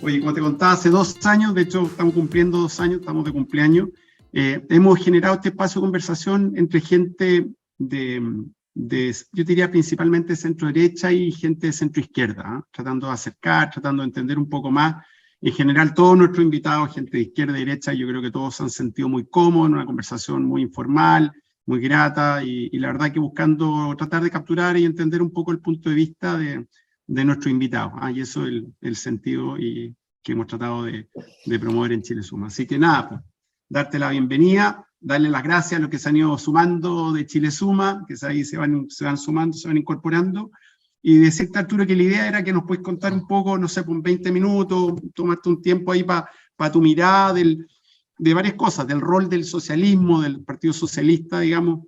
Oye, como te contaba, hace 2 años, de hecho estamos cumpliendo 2 años, estamos de cumpleaños, hemos generado este espacio de conversación entre gente yo diría principalmente centro derecha y gente de centro izquierda, ¿eh? Tratando de acercar, tratando de entender un poco más. En general, todos nuestros invitados, gente de izquierda y derecha, yo creo que todos se han sentido muy cómodos en una conversación muy informal, muy grata, y la verdad que buscando tratar de capturar y entender un poco el punto de vista de nuestros invitados, ¿eh? Y eso es el sentido y que hemos tratado de promover en Chile Suma. Así que nada, pues, darte la bienvenida, darle las gracias a los que se han ido sumando de Chile Suma, que ahí se van sumando, se van incorporando, y decirte, Arturo, que la idea era que nos puedes contar un poco, no sé, por 20 minutos, tomarte un tiempo ahí para tu mirada de varias cosas, del rol del socialismo, del Partido Socialista, digamos,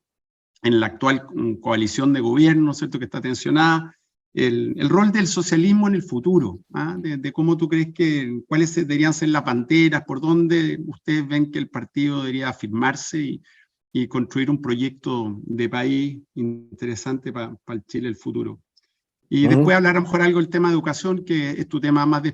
en la actual coalición de gobierno, ¿cierto?, que está tensionada, el rol del socialismo en el futuro, ¿ah? De cómo tú crees cuáles deberían ser las panteras, por dónde ustedes ven que el partido debería afirmarse y construir un proyecto de país interesante para el Chile del futuro. Y después hablar a lo mejor algo del tema de educación, que es tu tema más ¿no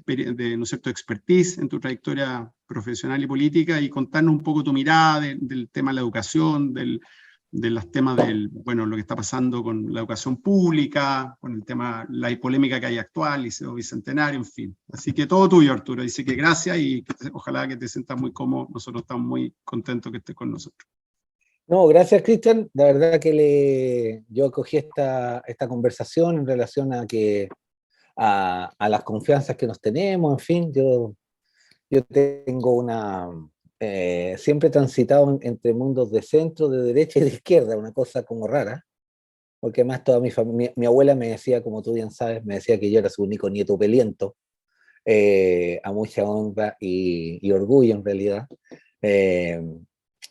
es cierto?, expertise en tu trayectoria profesional y política, y contarnos un poco tu mirada del tema de la educación, de los temas bueno, lo que está pasando con la educación pública, con el tema, la polémica que hay actual, Liceo Bicentenario, en fin. Así que todo tuyo, Arturo. Dice que gracias y ojalá que te sientas muy cómodo. Nosotros estamos muy contentos que estés con nosotros. No, gracias, Cristian. La verdad que yo acogí esta conversación en relación a las confianzas que nos tenemos. En fin, yo tengo siempre he transitado entre mundos de centro, de derecha y de izquierda, una cosa como rara, porque además toda mi familia, mi abuela me decía, como tú bien sabes, me decía que yo era su único nieto peliento, a mucha honra y orgullo en realidad. Eh,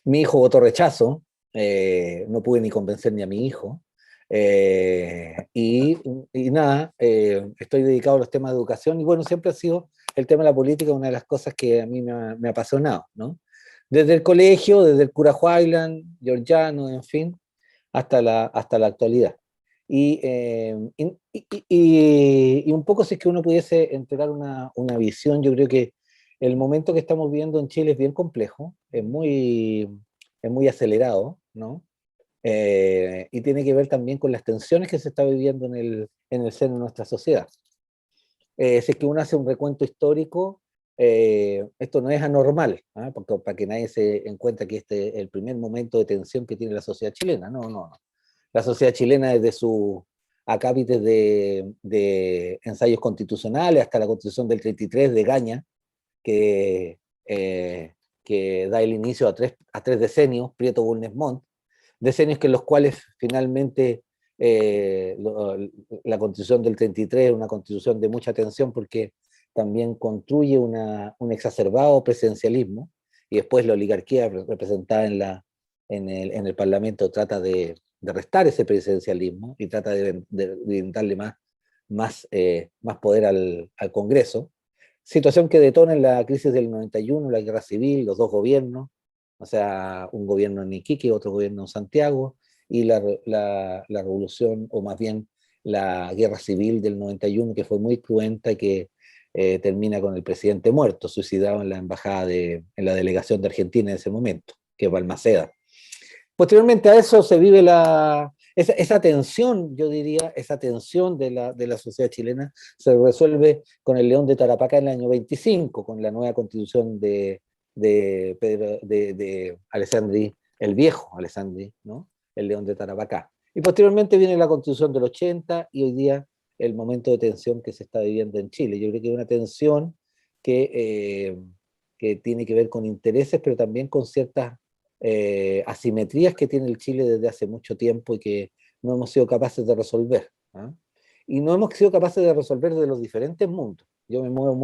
Mi hijo votó rechazo, no pude ni convencer ni a mi hijo, y nada, estoy dedicado a los temas de educación, y bueno, siempre ha sido el tema de la política una de las cosas que a mí me ha apasionado, ¿no? Desde el colegio, desde el cura Huaylan, georgiano, en fin, hasta la actualidad. Y un poco, si es que uno pudiese entregar una visión, yo creo que el momento que estamos viendo en Chile es bien complejo, es muy acelerado, ¿no? Y tiene que ver también con las tensiones que se está viviendo en el seno de nuestra sociedad. Si es que uno hace un recuento histórico, esto no es anormal, ¿eh? Porque, para que nadie se encuentre que este es el primer momento de tensión que tiene la sociedad chilena. No, no, no. La sociedad chilena, desde su acápites de ensayos constitucionales hasta la Constitución del 33 de Gaña, que, eh, que da el inicio a tres decenios, Prieto-Bulnes Montt, decenios que en los cuales finalmente la Constitución del 33 es una constitución de mucha tensión, porque también construye un exacerbado presidencialismo, y después la oligarquía representada en el Parlamento trata de restar ese presidencialismo y trata de darle más poder al Congreso. Situación que detona en la crisis del 91, la guerra civil, los dos gobiernos, o sea, un gobierno en Iquique, otro gobierno en Santiago, y la revolución, o más bien la guerra civil del 91, que fue muy cruenta y que termina con el presidente muerto, suicidado en la embajada, en la delegación de Argentina en ese momento, que es Balmaceda. Posteriormente a eso se vive esa tensión, yo diría, esa tensión de la sociedad chilena se resuelve con el León de Tarapacá en el año 25, con la nueva constitución de Alessandri el Viejo, Alessandri, ¿no? El León de Tarapacá. Y posteriormente viene la constitución del 80, y hoy día el momento de tensión que se está viviendo en Chile. Yo creo que es una tensión que tiene que ver con intereses, pero también con ciertas asimetrías que tiene el Chile desde hace mucho tiempo y que no hemos sido capaces de resolver, ¿eh? Y no hemos sido capaces de resolver de los diferentes mundos. Yo me muevo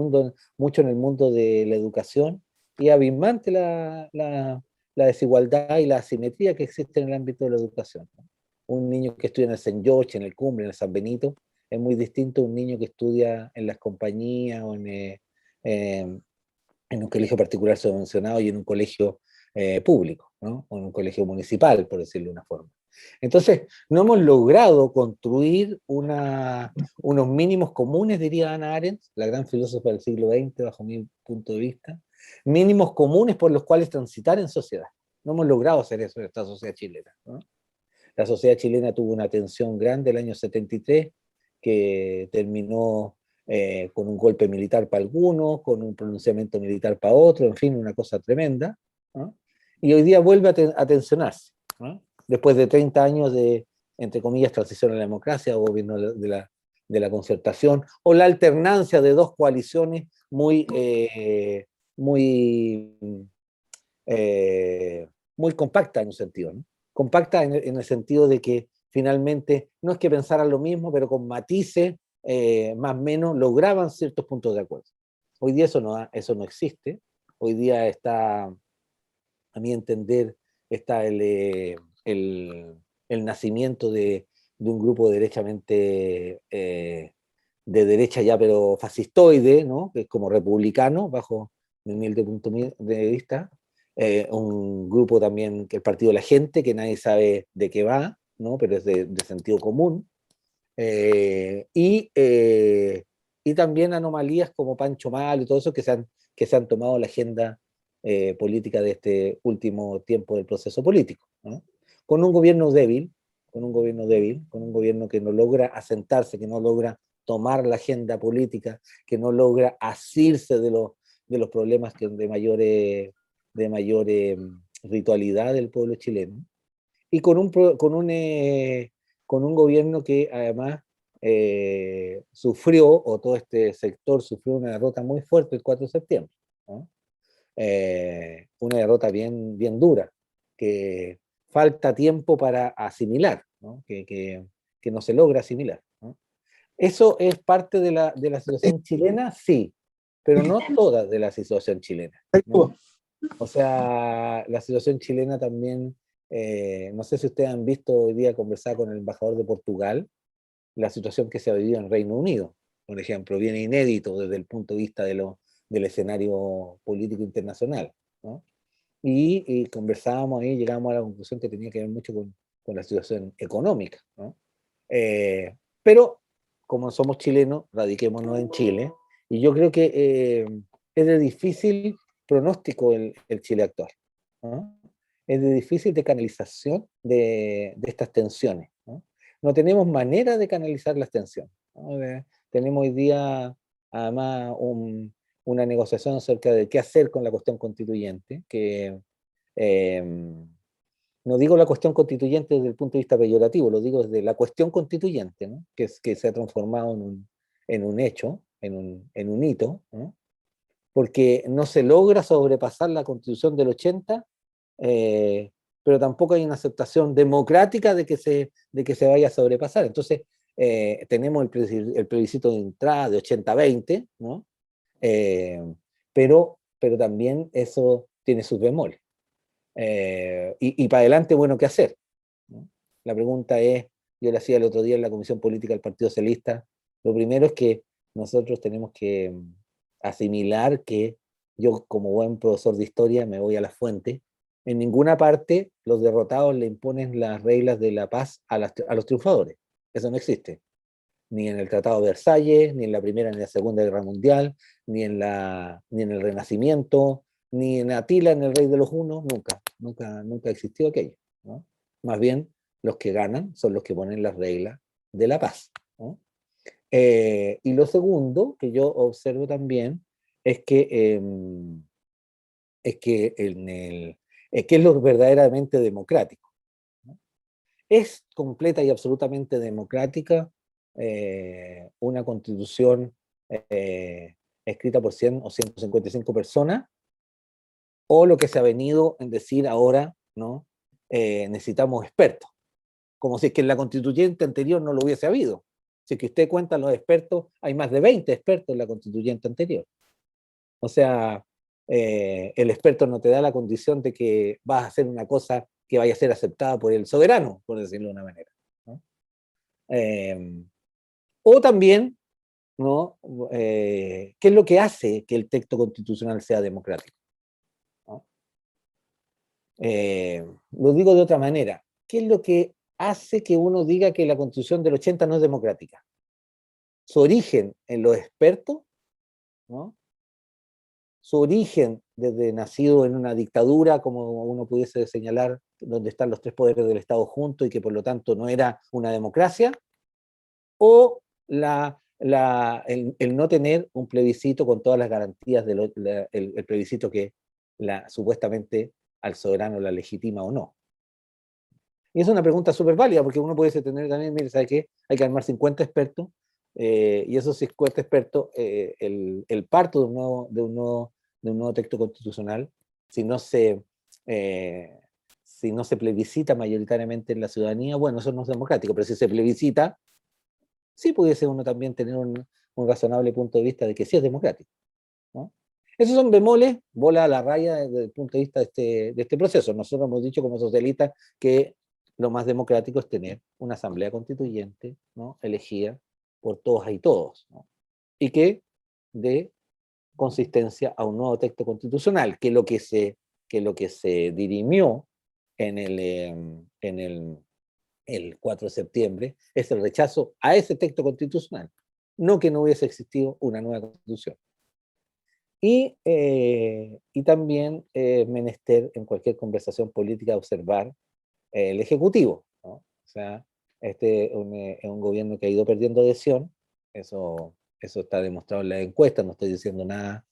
mucho en el mundo de la educación, y es abismante la desigualdad y la asimetría que existe en el ámbito de la educación, ¿no? Un niño que estudia en el San George, en el Cumbre, en el San Benito, es muy distinto a un niño que estudia en las compañías o en un colegio particular subvencionado y en un colegio público, ¿no? O en un colegio municipal, por decirlo de una forma. Entonces, no hemos logrado construir unos mínimos comunes, diría Hannah Arendt, la gran filósofa del siglo XX, bajo mi punto de vista, mínimos comunes por los cuales transitar en sociedad. No hemos logrado hacer eso en esta sociedad chilena, ¿no? La sociedad chilena tuvo una tensión grande el año 73, que terminó con un golpe militar para algunos, con un pronunciamiento militar para otros, en fin, una cosa tremenda, ¿no? Y hoy día vuelve a tensionarse, ¿no? Después de 30 años de, entre comillas, transición a la democracia o gobierno de la concertación, o la alternancia de dos coaliciones muy, muy compactas en un sentido, ¿no? Compacta en el sentido de que finalmente no es que pensaran lo mismo, pero con matices más o menos lograban ciertos puntos de acuerdo. Hoy día eso no existe. Hoy día está, a mi entender, está el nacimiento de un grupo derechamente de derecha ya, pero fascistoide, ¿no? Que es como republicano, bajo mi humilde punto de vista. Un grupo también, que el Partido de la Gente, que nadie sabe de qué va, ¿no? Pero es de sentido común. Eh, y, eh, y también anomalías como Pancho Mal y todo eso que se han tomado la agenda política de este último tiempo del proceso político, ¿no? Con un gobierno débil, con un gobierno que no logra asentarse, que no logra tomar la agenda política, que no logra asirse de los problemas de mayor ritualidad del pueblo chileno, y con un gobierno que además sufrió, o todo este sector sufrió una derrota muy fuerte el 4 de septiembre, ¿no? Una derrota bien dura, que falta tiempo para asimilar, ¿no? Que no se logra asimilar, ¿no? ¿Eso es parte de la situación chilena? Sí, pero no toda de la situación chilena, ¿no? O sea, la situación chilena también, no sé si ustedes han visto hoy día conversar con el embajador de Portugal, la situación que se ha vivido en Reino Unido, por ejemplo, viene inédito desde el punto de vista del escenario político internacional, ¿no? Y conversábamos ahí, llegamos a la conclusión que tenía que ver mucho con la situación económica, ¿no? Pero como somos chilenos, radiquémonos en Chile, y yo creo que es de difícil pronóstico el Chile actual, ¿no? Es de difícil de canalización de estas tensiones, ¿no? No tenemos manera de canalizar las tensiones, ¿no? Tenemos hoy día además una negociación acerca de qué hacer con la cuestión constituyente, que eh, no digo la cuestión constituyente desde el punto de vista peyorativo, lo digo desde la cuestión constituyente, ¿no? Que se ha transformado en un hecho, en un hito, ¿no? Porque no se logra sobrepasar la Constitución del 80, eh, pero tampoco hay una aceptación democrática de que se vaya a sobrepasar. Entonces, tenemos el plebiscito de entrada de 80-20, ¿no? Eh, pero también eso tiene sus bemoles. Y para adelante, bueno, ¿qué hacer? ¿No? La pregunta es, yo le hacía el otro día en la Comisión Política del Partido Socialista, lo primero es que nosotros tenemos que asimilar que yo, como buen profesor de historia, me voy a la fuente. En ninguna parte los derrotados le imponen las reglas de la paz a los triunfadores. Eso no existe. Ni en el Tratado de Versalles, ni en la Primera ni en la Segunda Guerra Mundial, ni en el Renacimiento, ni en Atila, en el Rey de los Hunos, nunca existió aquello, ¿no? Más bien, los que ganan son los que ponen las reglas de la paz, ¿no? Y lo segundo que yo observo también es que, que es lo verdaderamente democrático, ¿no? Es completa y absolutamente democrática una constitución escrita por 100 o 155 personas, o lo que se ha venido en decir ahora, ¿no? Necesitamos expertos, como si es que en la constituyente anterior no lo hubiese habido. Si es que usted cuenta los expertos, hay más de 20 expertos en la constituyente anterior. O sea, el experto no te da la condición de que vas a hacer una cosa que vaya a ser aceptada por el soberano, por decirlo de una manera, ¿no? O también, ¿no? ¿Qué es lo que hace que el texto constitucional sea democrático? ¿No? Lo digo de otra manera. ¿Qué es lo que hace que uno diga que la Constitución del 80 no es democrática. Su origen en los expertos, ¿no? Su origen desde nacido en una dictadura, como uno pudiese señalar, donde están los tres poderes del Estado juntos y que por lo tanto no era una democracia, o el no tener un plebiscito con todas las garantías del el plebiscito que supuestamente al soberano la legitima o no. Y es una pregunta súper válida, porque uno puede tener también, mire, ¿sabe qué? Hay que armar 50 expertos, y esos 50 expertos, el parto de un nuevo texto constitucional, si no se, eh, si no se plebiscita mayoritariamente en la ciudadanía, bueno, eso no es democrático, pero si se plebiscita, sí pudiese uno también tener un razonable punto de vista de que sí es democrático, ¿no? Esos son bemoles, bola a la raya desde el punto de vista de este proceso. Nosotros hemos dicho como socialistas que lo más democrático es tener una asamblea constituyente, ¿no? Elegida por todas y todos, ¿no? Y que dé consistencia a un nuevo texto constitucional, que lo que se dirimió el 4 de septiembre es el rechazo a ese texto constitucional, no que no hubiese existido una nueva constitución. Y también menester en cualquier conversación política observar el Ejecutivo, ¿no? O sea, este es un gobierno que ha ido perdiendo adhesión, eso está demostrado en la encuesta, no estoy diciendo nada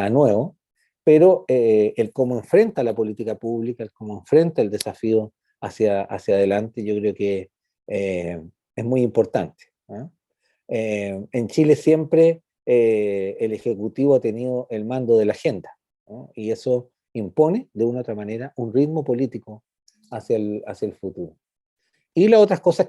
nuevo, pero el cómo enfrenta la política pública, el cómo enfrenta el desafío hacia adelante, yo creo que es muy importante, ¿no? En Chile siempre el Ejecutivo ha tenido el mando de la agenda, ¿no? Y eso impone de una u otra manera un ritmo político hacia el futuro. Y las otras cosas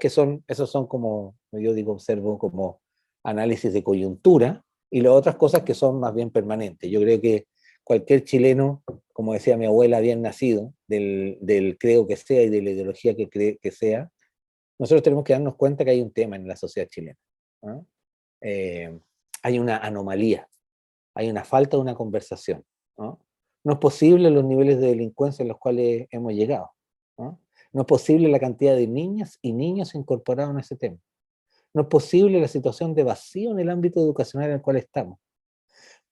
esos son como, yo digo, observo como análisis de coyuntura, y las otras cosas que son más bien permanentes. Yo creo que cualquier chileno, como decía mi abuela, bien nacido, del creo que sea y de la ideología que sea, nosotros tenemos que darnos cuenta que hay un tema en la sociedad chilena, ¿no? Eh, hay una anomalía, hay una falta de una conversación, ¿no? No es posible los niveles de delincuencia en los cuales hemos llegado, ¿no? No es posible la cantidad de niñas y niños incorporados en ese tema. No es posible la situación de vacío en el ámbito educacional en el cual estamos.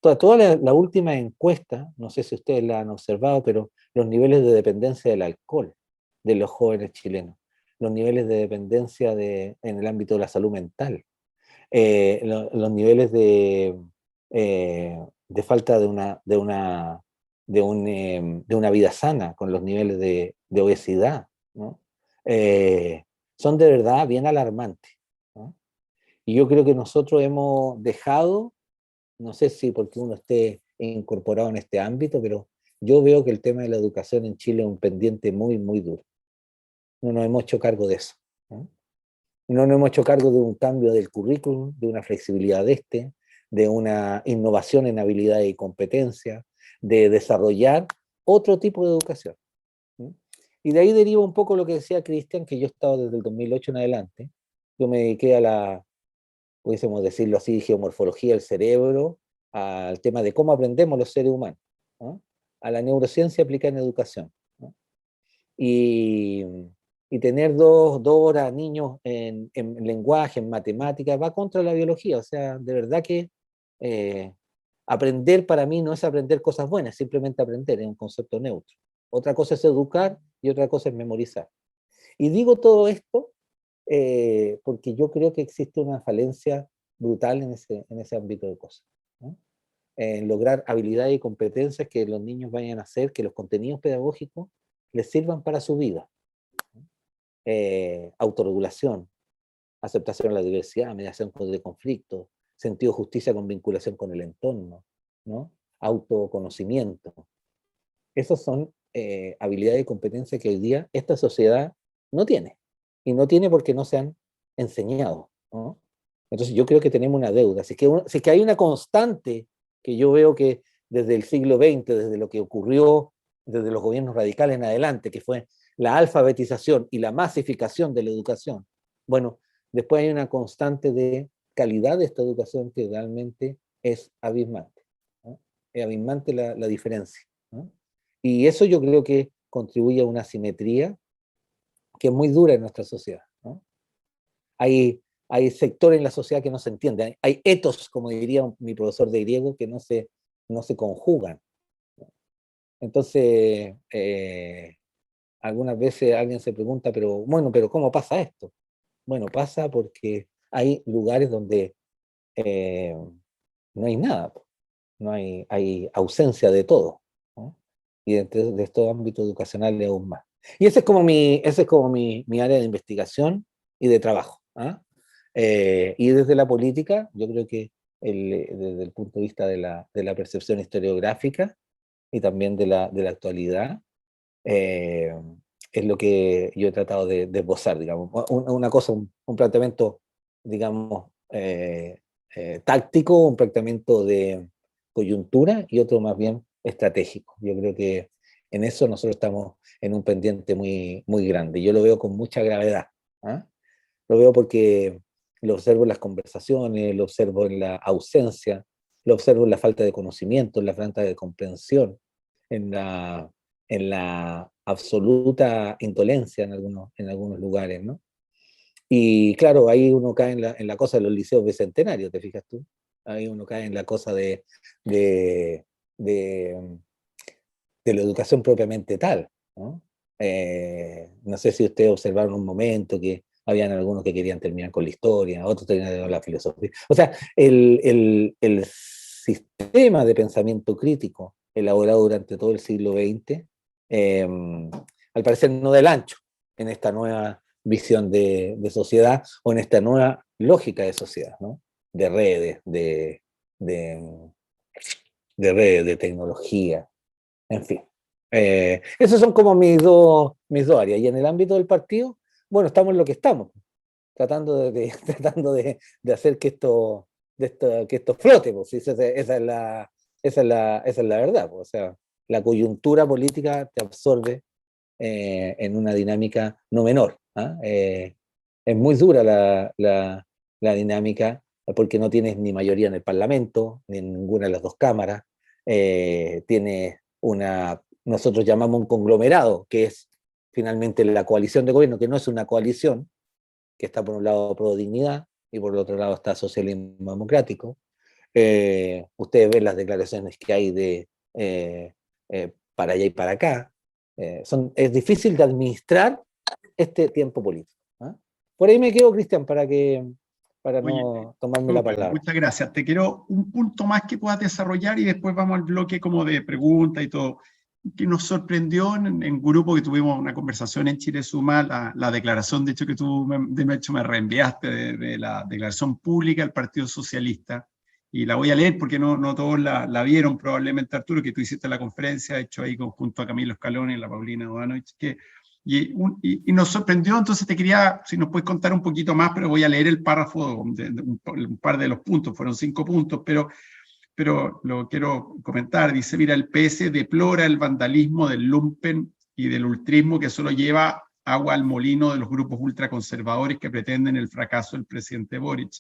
Toda la última encuesta, no sé si ustedes la han observado, pero los niveles de dependencia del alcohol de los jóvenes chilenos, los niveles de dependencia en el ámbito de la salud mental, los niveles de falta de una vida sana, con los niveles de obesidad, ¿no? Son de verdad bien alarmantes, ¿no? Y yo creo que nosotros hemos dejado, no sé si porque uno esté incorporado en este ámbito, pero yo veo que el tema de la educación en Chile es un pendiente muy, muy duro. No nos hemos hecho cargo de eso, ¿no? No nos hemos hecho cargo de un cambio del currículum, de una flexibilidad de una innovación en habilidades y competencias, de desarrollar otro tipo de educación, ¿sí? Y de ahí deriva un poco lo que decía Cristian, que yo he estado desde el 2008 en adelante. Yo me dediqué a pudiésemos decirlo así, geomorfología del cerebro, al tema de cómo aprendemos los seres humanos, ¿no? A la neurociencia aplicada en educación, ¿no? Y, y tener dos horas niños en lenguaje, en matemáticas, va contra la biología. O sea, de verdad que eh, aprender para mí no es aprender cosas buenas, simplemente aprender, es un concepto neutro. Otra cosa es educar y otra cosa es memorizar. Y digo todo esto porque yo creo que existe una falencia brutal en ese ámbito de cosas, ¿no? En lograr habilidades y competencias que los niños vayan a hacer, que los contenidos pedagógicos les sirvan para su vida. Autorregulación, aceptación de la diversidad, mediación de conflictos, sentido de justicia con vinculación con el entorno, ¿no? Autoconocimiento. Esas son habilidades y competencias que hoy día esta sociedad no tiene. Y no tiene porque no se han enseñado, ¿no? Entonces yo creo que tenemos una deuda. Si es que hay una constante que yo veo que desde el siglo XX, desde lo que ocurrió desde los gobiernos radicales en adelante, que fue la alfabetización y la masificación de la educación, bueno, después hay una constante de calidad de esta educación que realmente es abismante, ¿no? Es abismante la diferencia, ¿no? Y eso yo creo que contribuye a una asimetría que es muy dura en nuestra sociedad, ¿no? Hay sectores en la sociedad que no se entienden, hay etos, como diría mi profesor de griego, que no se conjugan. Entonces, algunas veces alguien se pregunta, pero bueno, pero ¿cómo pasa esto? Bueno, pasa porque hay lugares donde eh, no hay nada, hay ausencia de todo, ¿no? Y dentro de estos ámbitos educacionales aún más. Y ese es como mi área de investigación y de trabajo, ¿ah? Y desde la política, yo creo que desde el punto de vista de la percepción historiográfica y también de la actualidad, eh, es lo que yo he tratado de esbozar, digamos. Una cosa, un planteamiento, digamos, táctico, un planteamiento de coyuntura y otro más bien estratégico. Yo creo que en eso nosotros estamos en un pendiente muy, muy grande. Yo lo veo con mucha gravedad, ¿ah? Lo veo porque lo observo en las conversaciones, lo observo en la ausencia, lo observo en la falta de conocimiento, en la falta de comprensión, en la absoluta indolencia en algunos lugares, ¿no? Y claro, ahí uno cae en la cosa de los liceos bicentenarios, ¿te fijas tú? Ahí uno cae en la cosa de, de, de la educación propiamente tal, ¿no? No sé si ustedes observaron un momento que habían algunos que querían terminar con la historia, otros terminar con la filosofía. O sea, el sistema de pensamiento crítico elaborado durante todo el siglo XX, eh, al parecer no del ancho en esta nueva visión de sociedad o en esta nueva lógica de sociedad, ¿no? De redes, de, de redes, de tecnología, en fin. Esos son como mis dos áreas. Y en el ámbito del partido, bueno, estamos en lo que estamos, tratando de hacer que esto flote, pues, esa es la verdad, pues. O sea, la coyuntura política te absorbe en una dinámica no menor, ¿ah? Es muy dura la dinámica porque no tienes ni mayoría en el Parlamento, ni en ninguna de las dos cámaras. Tienes nosotros llamamos un conglomerado, que es finalmente la coalición de gobierno, que no es una coalición, que está por un lado Pro Dignidad y por el otro lado está Socialismo Democrático. Ustedes ven las declaraciones que hay para allá y para acá. Es difícil de administrar este tiempo político, ¿ah? Por ahí me quedo, Cristian, para Oye, no tomarme la súper, palabra. muchas gracias. Te quiero un punto más que puedas desarrollar y después vamos al bloque como de preguntas y todo. Que nos sorprendió en grupo que tuvimos una conversación en Chile Suma, la declaración, de hecho, que tú de hecho me reenviaste de la declaración pública del Partido Socialista. Y la voy a leer porque no todos la vieron, probablemente, Arturo, que tú hiciste la conferencia, hecho ahí junto a Camilo Escalón y la Paulina Bodanovich, y nos sorprendió. Entonces te quería, si nos puedes contar un poquito más, pero voy a leer el párrafo, un par de los puntos, fueron 5 puntos, pero lo quiero comentar. Dice, mira, el PS deplora el vandalismo del lumpen y del ultrismo que solo lleva agua al molino de los grupos ultraconservadores que pretenden el fracaso del presidente Boric.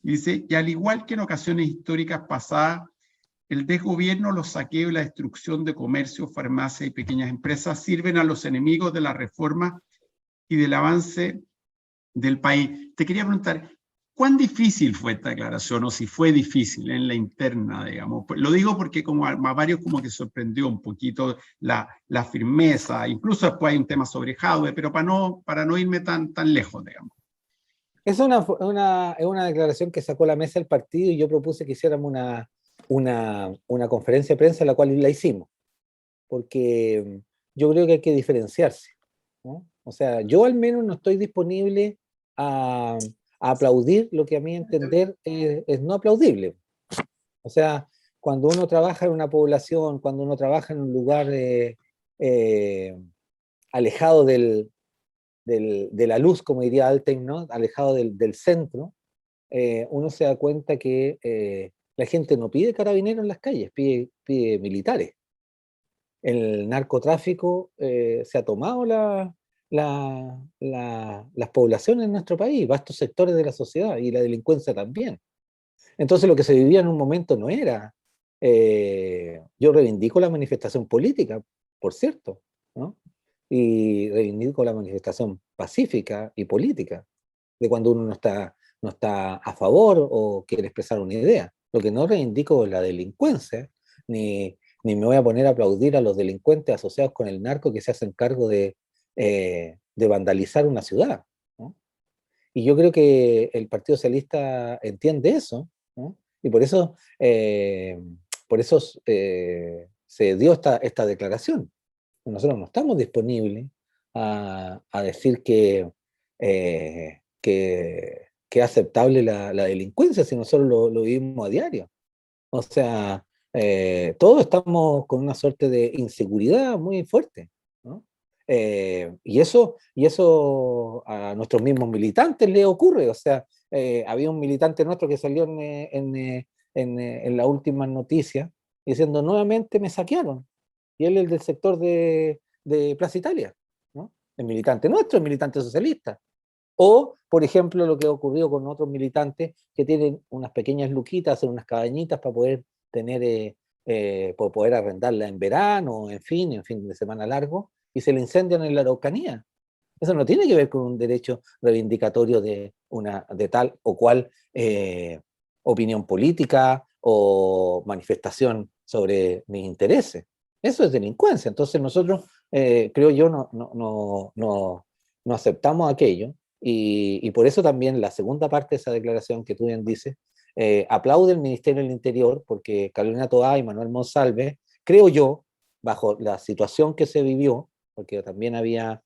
Y dice, y al igual que en ocasiones históricas pasadas, el desgobierno, los saqueos y la destrucción de comercios, farmacias y pequeñas empresas sirven a los enemigos de la reforma y del avance del país. Te quería preguntar, ¿cuán difícil fue esta declaración o si fue difícil en la interna, digamos? Lo digo porque como a varios como que sorprendió un poquito la firmeza, incluso después hay un tema sobre Jadwe, pero para no irme tan lejos, digamos. Es una declaración que sacó la mesa el partido y yo propuse que hiciéramos una conferencia de prensa, la cual la hicimos, porque yo creo que hay que diferenciarse, ¿no? O sea, yo al menos no estoy disponible a aplaudir lo que a mi entender es no aplaudible. O sea, cuando uno trabaja en una población, cuando uno trabaja en un lugar eh, alejado de la luz, como diría Alten, ¿no? Alejado del centro, uno se da cuenta que la gente no pide carabineros en las calles, pide militares. El narcotráfico se ha tomado las poblaciones en nuestro país, vastos sectores de la sociedad y la delincuencia también. Entonces lo que se vivía en un momento no era, yo reivindico la manifestación política, por cierto, ¿no? y reivindico la manifestación pacífica y política de cuando uno no está a favor o quiere expresar una idea. Lo que no reivindico es la delincuencia, ni me voy a poner a aplaudir a los delincuentes asociados con el narco que se hacen cargo de vandalizar una ciudad, ¿no? Y yo creo que el Partido Socialista entiende eso, ¿no? Y por eso se dio esta declaración. Nosotros no estamos disponibles a decir que es aceptable la delincuencia si nosotros lo vivimos a diario. O sea, todos estamos con una suerte de inseguridad muy fuerte, ¿no? Y eso a nuestros mismos militantes les ocurre. O sea, había un militante nuestro que salió en las últimas noticias diciendo nuevamente me saquearon. Y él es del sector de Plaza Italia, ¿no? El militante nuestro, el militante socialista. O, por ejemplo, lo que ha ocurrido con otros militantes que tienen unas pequeñas luquitas en unas cabañitas para poder para poder arrendarla en verano, en fin de semana largo, y se le incendian en la Araucanía. Eso no tiene que ver con un derecho reivindicatorio de tal o cual opinión política o manifestación sobre mis intereses. Eso es delincuencia. Entonces nosotros, creo yo, no aceptamos aquello. Y por eso también la segunda parte de esa declaración que tú bien dices, aplaude el Ministerio del Interior, porque Carolina Toá y Manuel Monsalve, creo yo, bajo la situación que se vivió, porque también había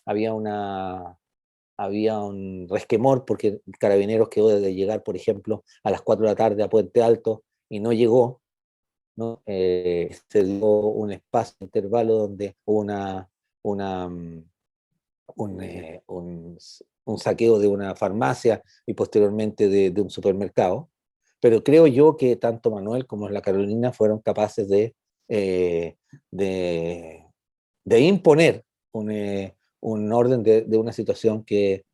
un resquemor, porque Carabineros quedó de llegar, por ejemplo, a las 4 de la tarde a Puente Alto y no llegó, ¿no? Se dio un espacio, un intervalo donde hubo un saqueo de una farmacia y posteriormente de un supermercado. Pero creo yo que tanto Manuel como la Carolina fueron capaces eh, de, de imponer un orden de una situación que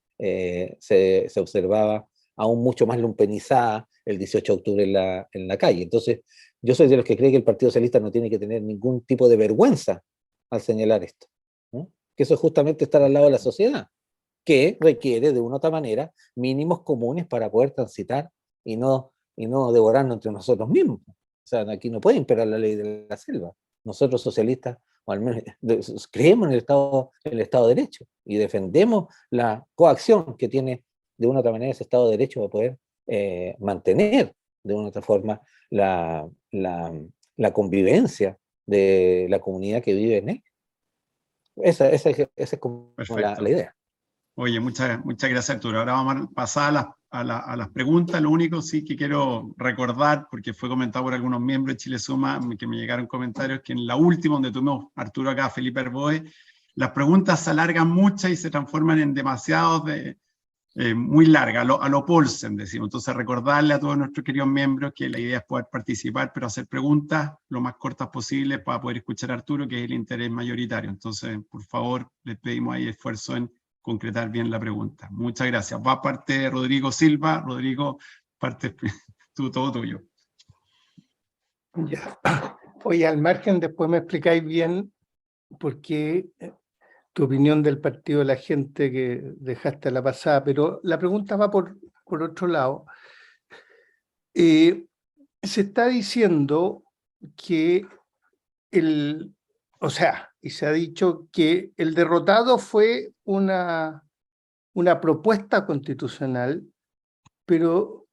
se observaba aún mucho más lumpenizada el 18 de octubre en la calle. Entonces, yo soy de los que cree que el Partido Socialista no tiene que tener ningún tipo de vergüenza al señalar esto, ¿no? Que eso es justamente estar al lado de la sociedad, que requiere de una u otra manera mínimos comunes para poder transitar y no devorarnos entre nosotros mismos. O sea, aquí no puede imperar la ley de la selva. Nosotros socialistas, o al menos creemos en el Estado de Derecho y defendemos la coacción que tiene de una u otra manera ese Estado de Derecho para poder mantener de una u otra forma la convivencia de la comunidad que vive en él. Esa es como la Perfecto. idea. Oye, muchas gracias, Arturo. Ahora vamos a pasar a las preguntas. Lo único sí que quiero recordar, porque fue comentado por algunos miembros de Chile Suma, que me llegaron comentarios, que en la última, donde tuvimos Arturo acá, Felipe Arboe, las preguntas se alargan mucho y se transforman en demasiados muy largas, a lo Paulsen, decimos. Entonces, recordarle a todos nuestros queridos miembros que la idea es poder participar, pero hacer preguntas lo más cortas posible para poder escuchar a Arturo, que es el interés mayoritario. Entonces, por favor, les pedimos ahí esfuerzo en concretar bien la pregunta. Muchas gracias. Va parte Rodrigo Silva. Rodrigo, parte todo tuyo. Ya. Oye, al margen, después me explicáis bien por qué tu opinión del partido de la gente que dejaste a la pasada, pero la pregunta va por otro lado. Se está diciendo que y se ha dicho que el derrotado fue una propuesta constitucional, pero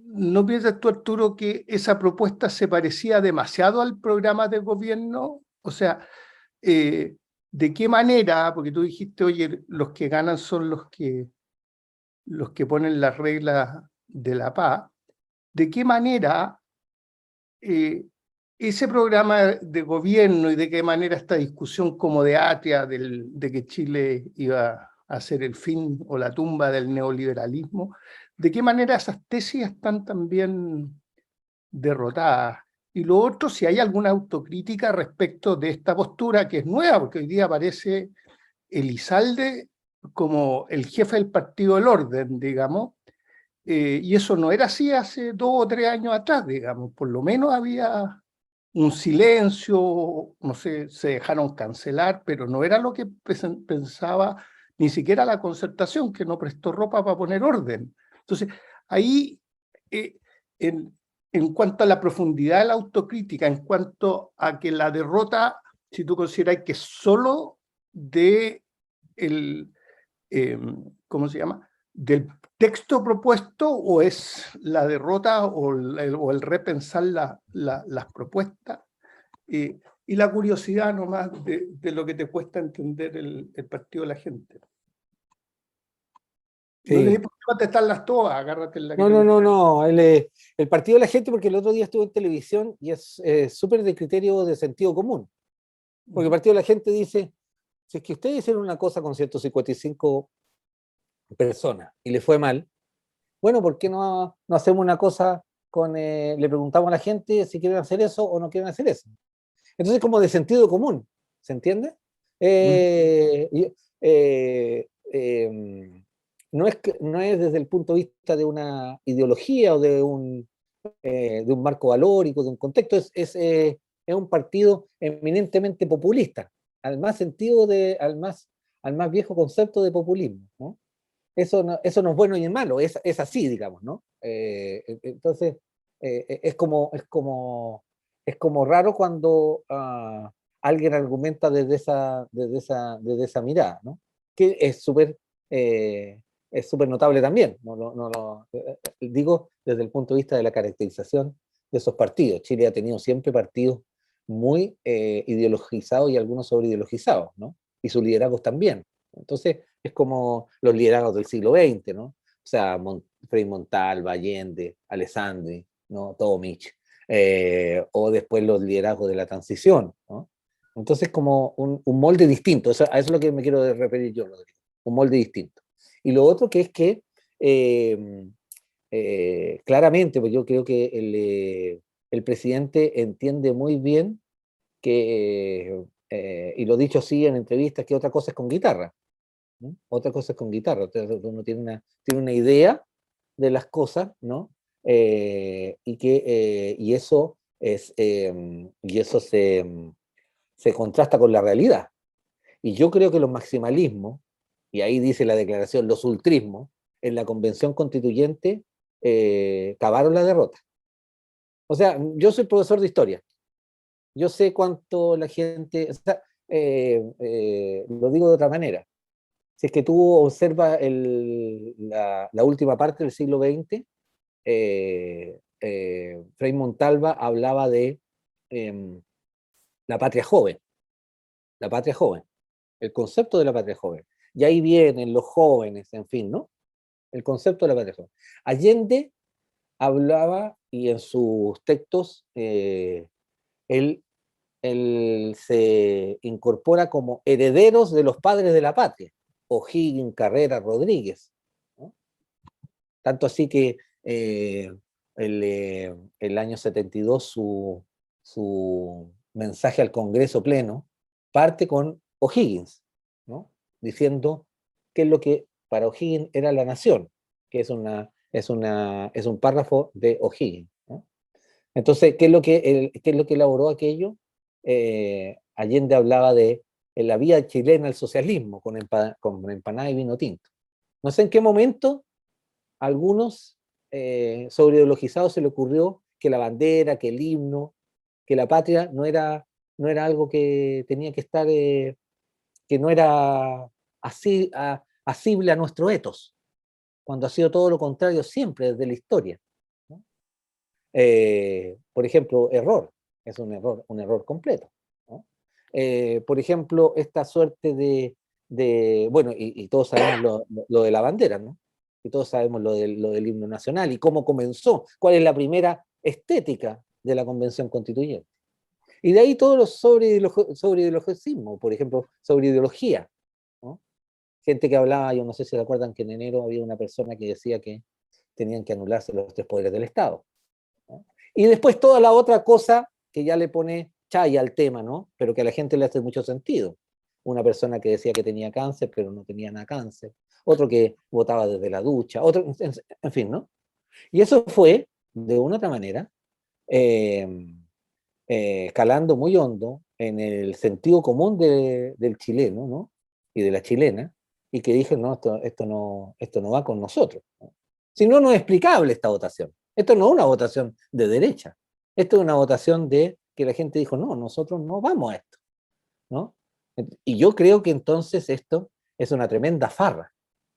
¿no piensas tú, Arturo, que esa propuesta se parecía demasiado al programa de gobierno? O sea, ¿de qué manera? Porque tú dijiste, oye, los que ganan son los que ponen las reglas de la paz. ¿De qué manera ese programa de gobierno y de qué manera esta discusión como de Atria de que Chile iba a ser el fin o la tumba del neoliberalismo, de qué manera esas tesis están también derrotadas? Y lo otro, si hay alguna autocrítica respecto de esta postura que es nueva, porque hoy día aparece Elizalde como el jefe del Partido del Orden, digamos, y eso no era así hace 2 o 3 años atrás, digamos. Por lo menos había un silencio, no sé, se dejaron cancelar, pero no era lo que pensaba ni siquiera la Concertación, que no prestó ropa para poner orden. Entonces, ahí, en, en cuanto a la profundidad de la autocrítica, en cuanto a que la derrota, si tú consideras que solo de el, ¿cómo se llama?, del texto propuesto, o es la derrota o el repensar las propuestas, y la curiosidad nomás de lo que te cuesta entender el partido de la gente. No le Sí. di por qué contestarlas todas, agárrate en la que No, te no, gusta. no, no. El partido de la gente, porque el otro día estuve en televisión y es súper de criterio de sentido común. Porque el partido de la gente dice, si es que ustedes hicieron una cosa con 155 personas y le fue mal, bueno, ¿por qué no hacemos una cosa con, le preguntamos a la gente si quieren hacer eso o no quieren hacer eso? Entonces, como de sentido común, ¿se entiende? Y, no es desde el punto de vista de una ideología o de un marco valórico, de un contexto, es un partido eminentemente populista, al más viejo concepto de populismo, ¿no? Eso no es bueno ni malo, es así, digamos, ¿no? Entonces, es como raro cuando alguien argumenta desde esa mirada, ¿no? Que es súper notable también, digo desde el punto de vista de la caracterización de esos partidos. Chile ha tenido siempre partidos muy ideologizados y algunos sobre ideologizados, ¿no? Y sus liderazgos también. Entonces, es como los liderazgos del siglo XX, ¿no? O sea, Frei Montalva, Allende, Alessandri, ¿no? Tomic, o después los liderazgos de la transición, ¿no? Entonces, como un molde distinto, a eso es lo que me quiero referir yo, Rodrigo, un molde distinto. Y lo otro que es que, claramente, pues yo creo que el presidente entiende muy bien que, y lo he dicho así en entrevistas, que otra cosa es con guitarra, ¿no? Otra cosa es con guitarra, uno tiene una idea de las cosas, ¿no? Y eso se contrasta con la realidad. Y yo creo que los maximalismos, y ahí dice la declaración, los ultrismos, en la convención constituyente cavaron la derrota. O sea, yo soy profesor de historia, yo sé cuánto la gente, o sea, lo digo de otra manera. Si es que tú observas la última parte del siglo XX, Frei Montalva hablaba de eh, la patria joven, la patria joven, el concepto de la patria joven. Y ahí vienen los jóvenes, en fin, ¿no? El concepto de la patria joven. Allende hablaba, y en sus textos, él se incorpora como herederos de los padres de la patria, O'Higgins, Carrera, Rodríguez, ¿no? Tanto así que el año 72 su mensaje al Congreso Pleno parte con O'Higgins, ¿no? Diciendo qué es lo que para O'Higgins era la nación, que es un párrafo de O'Higgins, ¿no? Entonces, ¿qué es lo que elaboró aquello? Allende hablaba de la vía chilena al socialismo con empanada y vino tinto. No sé en qué momento a algunos sobreideologizados se le ocurrió que la bandera, que el himno, que la patria no era algo que tenía que estar, que no era asible a nuestro ethos, cuando ha sido todo lo contrario siempre desde la historia, ¿no? Por ejemplo, es un error completo, ¿no? Por ejemplo, esta suerte bueno, y todos sabemos lo de la bandera, ¿no? Y todos sabemos lo del himno nacional y cómo comenzó, cuál es la primera estética de la Convención Constituyente. Y de ahí todos los sobre ideologismo, por ejemplo, sobre ideología, ¿no? Gente que hablaba, yo no sé si se acuerdan que en enero había una persona que decía que tenían que anularse los tres poderes del Estado, ¿no? Y después toda la otra cosa que ya le pone chaya al tema, ¿no? Pero que a la gente le hace mucho sentido. Una persona que decía que tenía cáncer, pero no tenía nada cáncer. Otro que votaba desde la ducha. Otro, en fin, ¿no? Y eso fue, de una u otra manera, eh, calando muy hondo en el sentido común del chileno, ¿no? Y de la chilena, y que dije, no, esto no va con nosotros, ¿no? Si no, no es explicable esta votación. Esto no es una votación de derecha. Esto es una votación de que la gente dijo, no, nosotros no vamos a esto, ¿no? Y yo creo que entonces esto es una tremenda farra,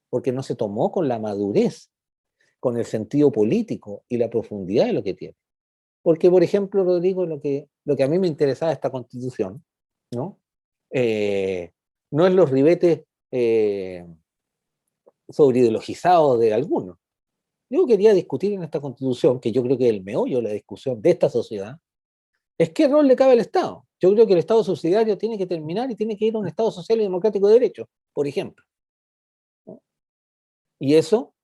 porque no se tomó con la madurez, con el sentido político y la profundidad de lo que tiene. Porque, por ejemplo, Rodrigo, lo que a mí me interesaba de esta constitución, ¿no? Eh, no es los ribetes sobreideologizados de algunos. Yo quería discutir en esta constitución, que yo creo que el meollo de la discusión de esta sociedad, es qué rol le cabe al Estado. Yo creo que el Estado subsidiario tiene que terminar y tiene que ir a un Estado social y democrático de derecho, por ejemplo, ¿no? Y eso,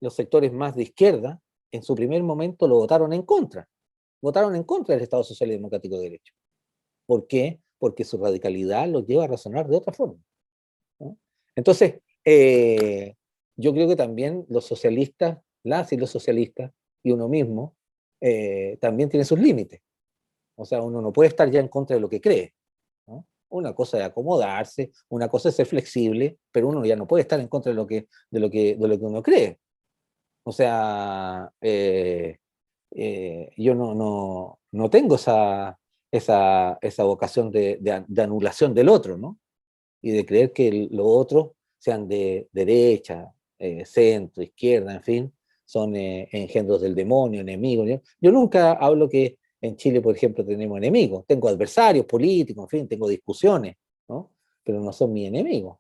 los sectores más de izquierda, en su primer momento lo votaron en contra. Votaron en contra del Estado social y democrático de derecho. ¿Por qué? Porque su radicalidad los lleva a razonar de otra forma, ¿no? Entonces, yo creo que también los socialistas, las y los socialistas, y uno mismo, también tiene sus límites. O sea, uno no puede estar ya en contra de lo que cree, ¿no? Una cosa es acomodarse, una cosa es ser flexible, pero uno ya no puede estar en contra de lo que uno cree. O sea, yo no tengo esa vocación de anulación del otro, ¿no? Y de creer que los otros, sean de derecha, centro, izquierda, en fin, son engendros del demonio, enemigos, ¿no? Yo nunca hablo que en Chile, por ejemplo, tenemos enemigos. Tengo adversarios políticos, en fin, tengo discusiones, ¿no? Pero no son mis enemigos.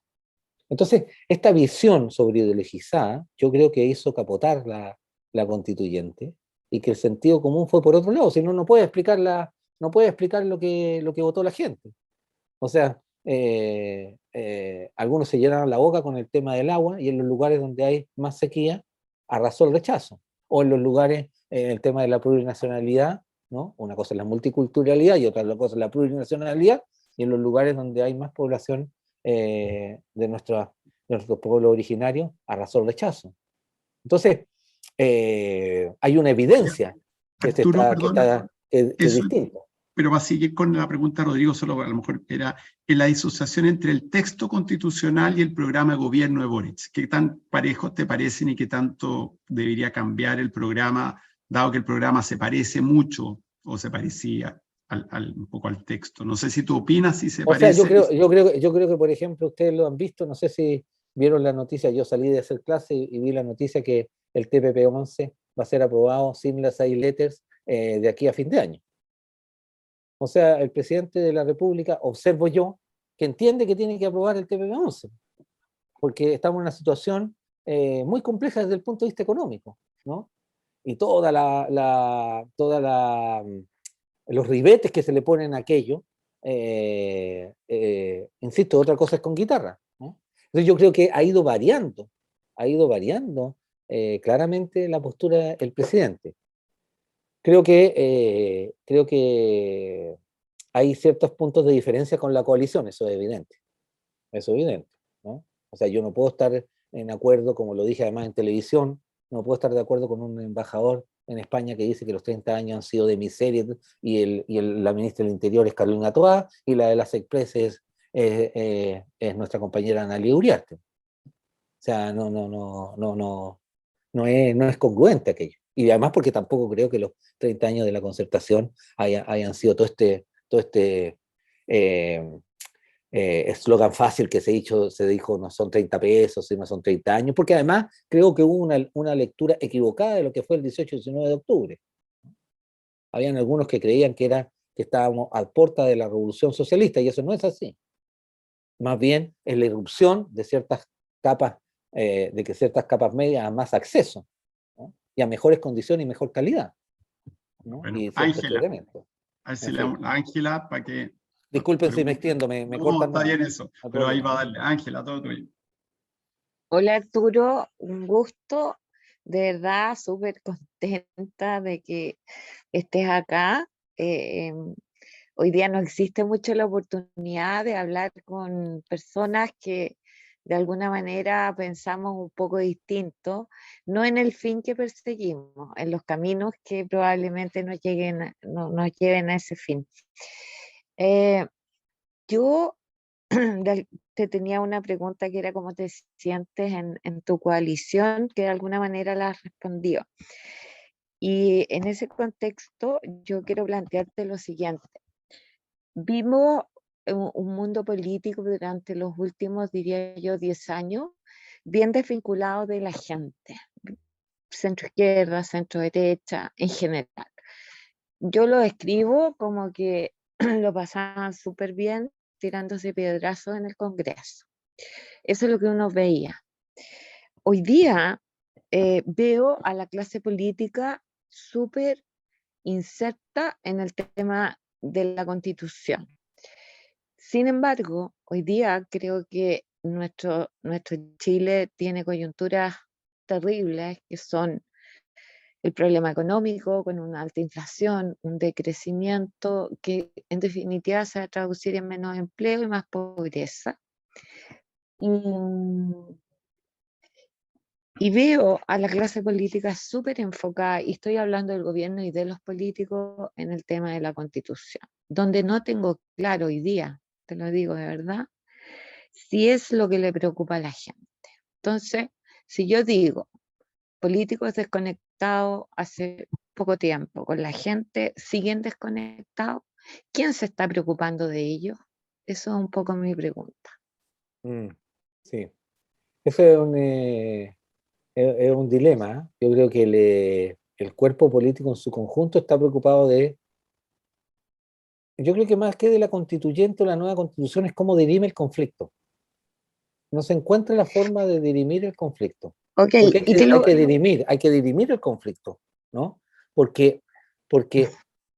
Entonces, esta visión sobre ideologizada, yo creo que hizo capotar la constituyente, y que el sentido común fue por otro lado, si no, no puede explicar lo que votó la gente. O sea, algunos se llenaron la boca con el tema del agua, y en los lugares donde hay más sequía, arrasó el rechazo. O en los lugares, el tema de la plurinacionalidad, ¿no? Una cosa es la multiculturalidad y otra cosa es la plurinacionalidad, y en los lugares donde hay más población de nuestro pueblo originario, arrasó el rechazo. Entonces, hay una evidencia Arturo, perdona, que es eso, distinta. pero va a seguir con la pregunta, Rodrigo, solo a lo mejor era en la disociación entre el texto constitucional y el programa de gobierno de Boric. ¿Qué tan parejos te parecen y qué tanto debería cambiar el programa, dado que el programa se parece mucho o se parecía un poco al texto? No sé si tú opinas si se O sea, parece. yo creo que, por ejemplo, ustedes lo han visto, no sé si vieron la noticia, yo salí de hacer clase y vi la noticia que el TPP-11 va a ser aprobado sin las 6 letters de aquí a fin de año. O sea, el presidente de la República, observo yo, que entiende que tiene que aprobar el TPP-11, porque estamos en una situación muy compleja desde el punto de vista económico, ¿no? Y los ribetes que se le ponen a aquello, insisto, otra cosa es con guitarra, ¿no? Entonces yo creo que ha ido variando claramente la postura del presidente. Creo que hay ciertos puntos de diferencia con la coalición, eso es evidente, ¿no? O sea, yo no puedo estar en acuerdo, como lo dije además en televisión, no puedo estar de acuerdo con un embajador en España que dice que los 30 años han sido de miseria, y la ministra del Interior es Carolina Toá, y la de las Expresses es nuestra compañera Analia Uriarte. O sea, no es congruente aquello. Y además porque tampoco creo que los 30 años de la concertación hayan sido todo este eslogan fácil que se dijo, no son 30 pesos, sino son 30 años, porque además creo que hubo una lectura equivocada de lo que fue el 18 y 19 de octubre. Habían algunos que creían que estábamos a puerta de la revolución socialista, y eso no es así. Más bien es la irrupción de ciertas capas, de que ciertas capas medias a más acceso, ¿no? Y a mejores condiciones y mejor calidad, ¿no? Bueno, Y ciertos Ángela, elementos. a ver si En le fin. damos a Ángela para que Disculpen si me pregunte. extiendo, me No, cortan está nomás. bien eso, No hay pero ahí problema. va a darle. Ángela, todo tuyo. Hola Arturo, un gusto, de verdad súper contenta de que estés acá. Eh, Hoy día no existe mucho la oportunidad de hablar con personas que de alguna manera pensamos un poco distinto, no en el fin que perseguimos, en los caminos que probablemente nos nos lleven a ese fin. Yo te tenía una pregunta que era cómo te sientes en tu coalición, que de alguna manera la has respondido. Y en ese contexto yo quiero plantearte lo siguiente. Vimos un mundo político durante los últimos, diría yo, 10 años, bien desvinculado de la gente, centro izquierda, centro derecha, en general. Yo lo describo como que lo pasaban súper bien tirándose piedrazos en el Congreso. Eso es lo que uno veía. Hoy día veo a la clase política súper inserta en el tema de la Constitución. Sin embargo, hoy día creo que nuestro Chile tiene coyunturas terribles, que son el problema económico con una alta inflación, un decrecimiento que en definitiva se va a traducir en menos empleo y más pobreza. Y veo a la clase política súper enfocada, y estoy hablando del gobierno y de los políticos en el tema de la Constitución, donde no tengo claro hoy día, te lo digo de verdad, si es lo que le preocupa a la gente. Entonces, si yo digo, políticos desconectados hace poco tiempo, con la gente siguen desconectados, ¿quién se está preocupando de ellos? Eso es un poco mi pregunta. Sí, ese es un dilema. Yo creo que el cuerpo político en su conjunto está preocupado yo creo que más que de la constituyente o la nueva constitución es cómo dirime el conflicto. No se encuentra la forma de dirimir el conflicto. Ok, Porque y te hay lo... que dirimir el conflicto, ¿no? Porque, porque,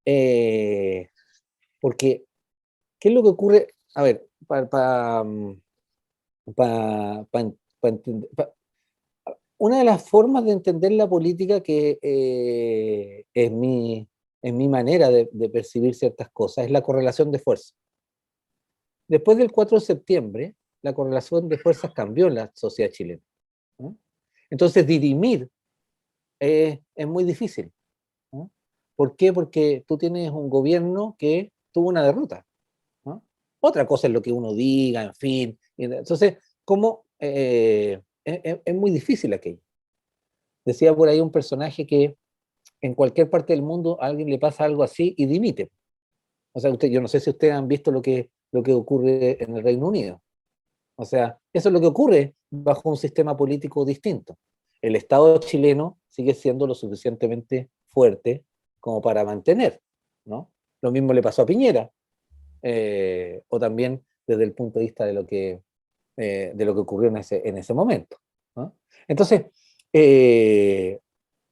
eh, porque, ¿qué es lo que ocurre? A ver, una de las formas de entender la política que es mi manera de percibir ciertas cosas es la correlación de fuerzas. Después del 4 de septiembre, la correlación de fuerzas cambió en la sociedad chilena, ¿no? Entonces, dirimir es muy difícil, ¿no? ¿Por qué? Porque tú tienes un gobierno que tuvo una derrota, ¿no? Otra cosa es lo que uno diga, en fin. Entonces, ¿cómo? Es muy difícil aquello. Decía por ahí un personaje que en cualquier parte del mundo a alguien le pasa algo así y dimite. O sea, yo no sé si ustedes han visto lo que ocurre en el Reino Unido. O sea, eso es lo que ocurre bajo un sistema político distinto. El Estado chileno sigue siendo lo suficientemente fuerte como para mantener, ¿no? Lo mismo le pasó a Piñera, o también desde el punto de vista de lo que ocurrió en ese momento, ¿no? Entonces,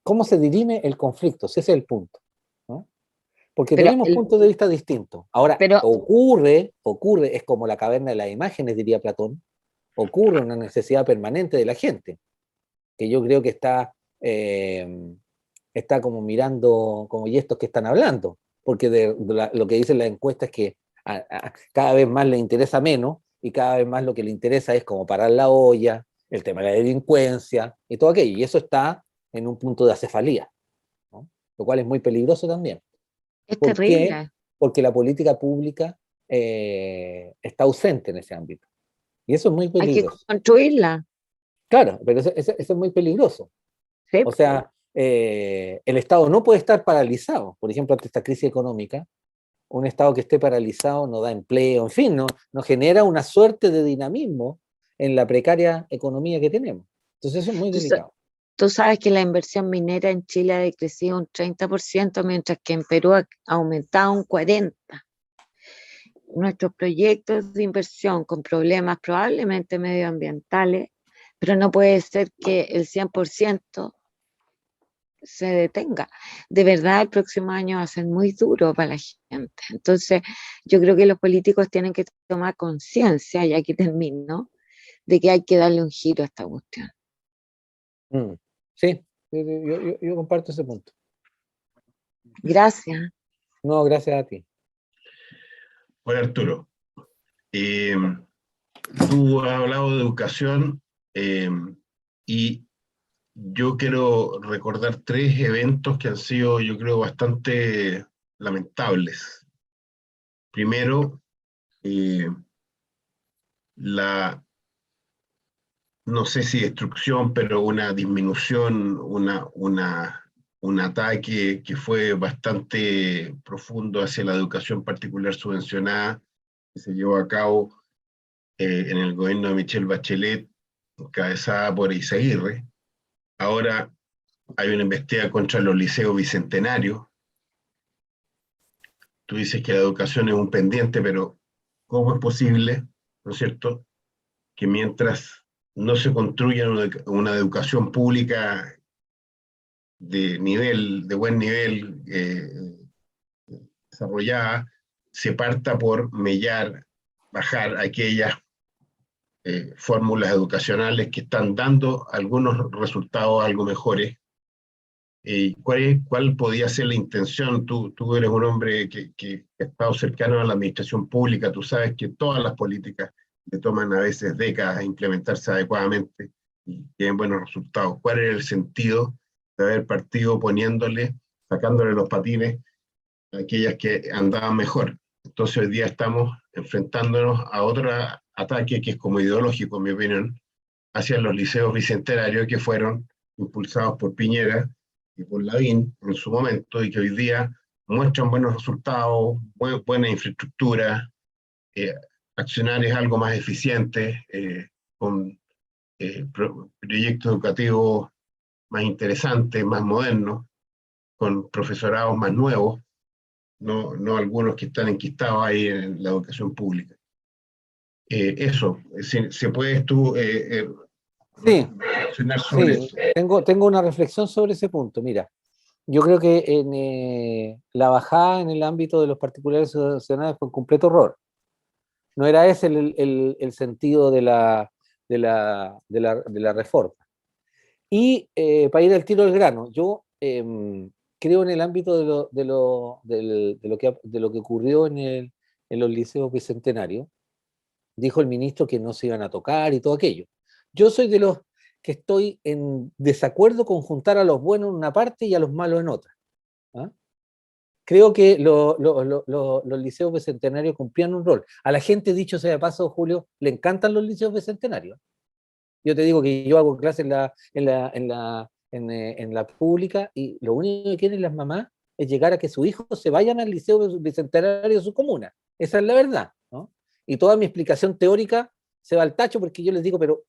¿cómo se dirime el conflicto? Ese es el punto, ¿no? Porque Pero, tenemos puntos de vista distintos. Ahora, pero es como la caverna de las imágenes, diría Platón, ocurre una necesidad permanente de la gente, que yo creo que está como mirando, como y estos que están hablando, porque lo que dicen las encuestas es que cada vez más le interesa menos y cada vez más lo que le interesa es como parar la olla, el tema de la delincuencia y todo aquello, y eso está en un punto de acefalía, ¿no? Lo cual es muy peligroso también. es ¿Por qué? terrible. Porque la política pública está ausente en ese ámbito. Y eso es muy Hay que peligroso. construirla. Claro, pero eso es muy peligroso. ¿Sí? O sea, el Estado no puede estar paralizado. Por ejemplo, ante esta crisis económica, un Estado que esté paralizado no da empleo, en fin, no genera una suerte de dinamismo en la precaria economía que tenemos. Entonces eso es muy Tú, sa- delicado. tú sabes que la inversión minera en Chile ha decrecido un 30%, mientras que en Perú ha aumentado un 40%. Nuestros proyectos de inversión con problemas probablemente medioambientales, pero no puede ser que el 100% se detenga. De verdad, el próximo año va a ser muy duro para la gente. Entonces, yo creo que los políticos tienen que tomar conciencia, y aquí termino, de que hay que darle un giro a esta cuestión. Mm. Sí, yo comparto ese punto. Gracias. No, gracias a ti. Bueno, Arturo, Tú has hablado de educación y yo quiero recordar 3 eventos que han sido, yo creo, bastante lamentables. Primero, la, no sé si destrucción, pero una disminución, un ataque que fue bastante profundo hacia la educación particular subvencionada, que se llevó a cabo en el gobierno de Michelle Bachelet, encabezada por Izaguirre. Ahora hay una investigación contra los liceos bicentenarios. Tú dices que la educación es un pendiente, pero ¿cómo es posible, no es cierto, que mientras no se construya una educación pública de buen nivel, desarrollada, se parta por mellar, bajar aquellas fórmulas educacionales que están dando algunos resultados algo mejores? ¿Cuál podía ser la intención? Tú eres un hombre que ha estado cercano a la administración pública, tú sabes que todas las políticas le toman a veces décadas a implementarse adecuadamente y tienen buenos resultados. ¿Cuál era el sentido de haber partido sacándole los patines a aquellas que andaban mejor? Entonces hoy día estamos enfrentándonos a otro ataque que es como ideológico, en mi opinión, hacia los liceos bicentenarios que fueron impulsados por Piñera y por Lavín en su momento y que hoy día muestran buenos resultados, buena infraestructura, accionarios algo más eficientes, con proyectos educativos más interesantes, más modernos, con profesorados más nuevos, no algunos que están enquistados ahí en la educación pública. Eso, si puedes tú Sí, reflexionar sobre sí, eso. tengo una reflexión sobre ese punto. Mira, yo creo que la bajada en el ámbito de los particulares subvencionados fue un completo error. No era ese el sentido de la reforma. Y para ir al tiro del grano, yo creo en el ámbito de lo que ocurrió en los liceos bicentenarios. Dijo el ministro que no se iban a tocar y todo aquello. Yo soy de los que estoy en desacuerdo con juntar a los buenos en una parte y a los malos en otra. ¿Ah? Creo que los liceos bicentenarios cumplían un rol. A la gente, dicho sea de paso, Julio, le encantan los liceos bicentenarios. Yo te digo que yo hago clases en la pública y lo único que quieren las mamás es llegar a que sus hijos se vayan al liceo bicentenario de su comuna. Esa es la verdad, ¿no? Y toda mi explicación teórica se va al tacho porque yo les digo, pero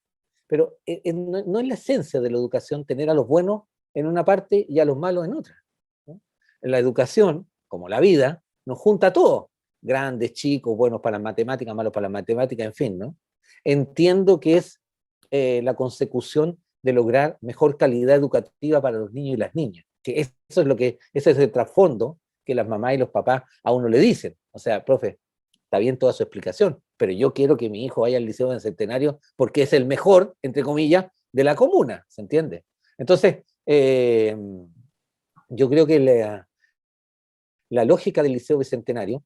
no es la esencia de la educación tener a los buenos en una parte y a los malos en otra, ¿no? La educación, como la vida, nos junta a todos, grandes, chicos, buenos para las matemáticas, malos para las matemáticas, en fin, ¿no? Entiendo que es la consecución de lograr mejor calidad educativa para los niños y las niñas, que ese es el trasfondo que las mamás y los papás a uno le dicen. O sea, profe, está bien toda su explicación, pero yo quiero que mi hijo vaya al liceo bicentenario porque es el mejor, entre comillas, de la comuna, ¿se entiende? Entonces, yo creo que la lógica del liceo bicentenario,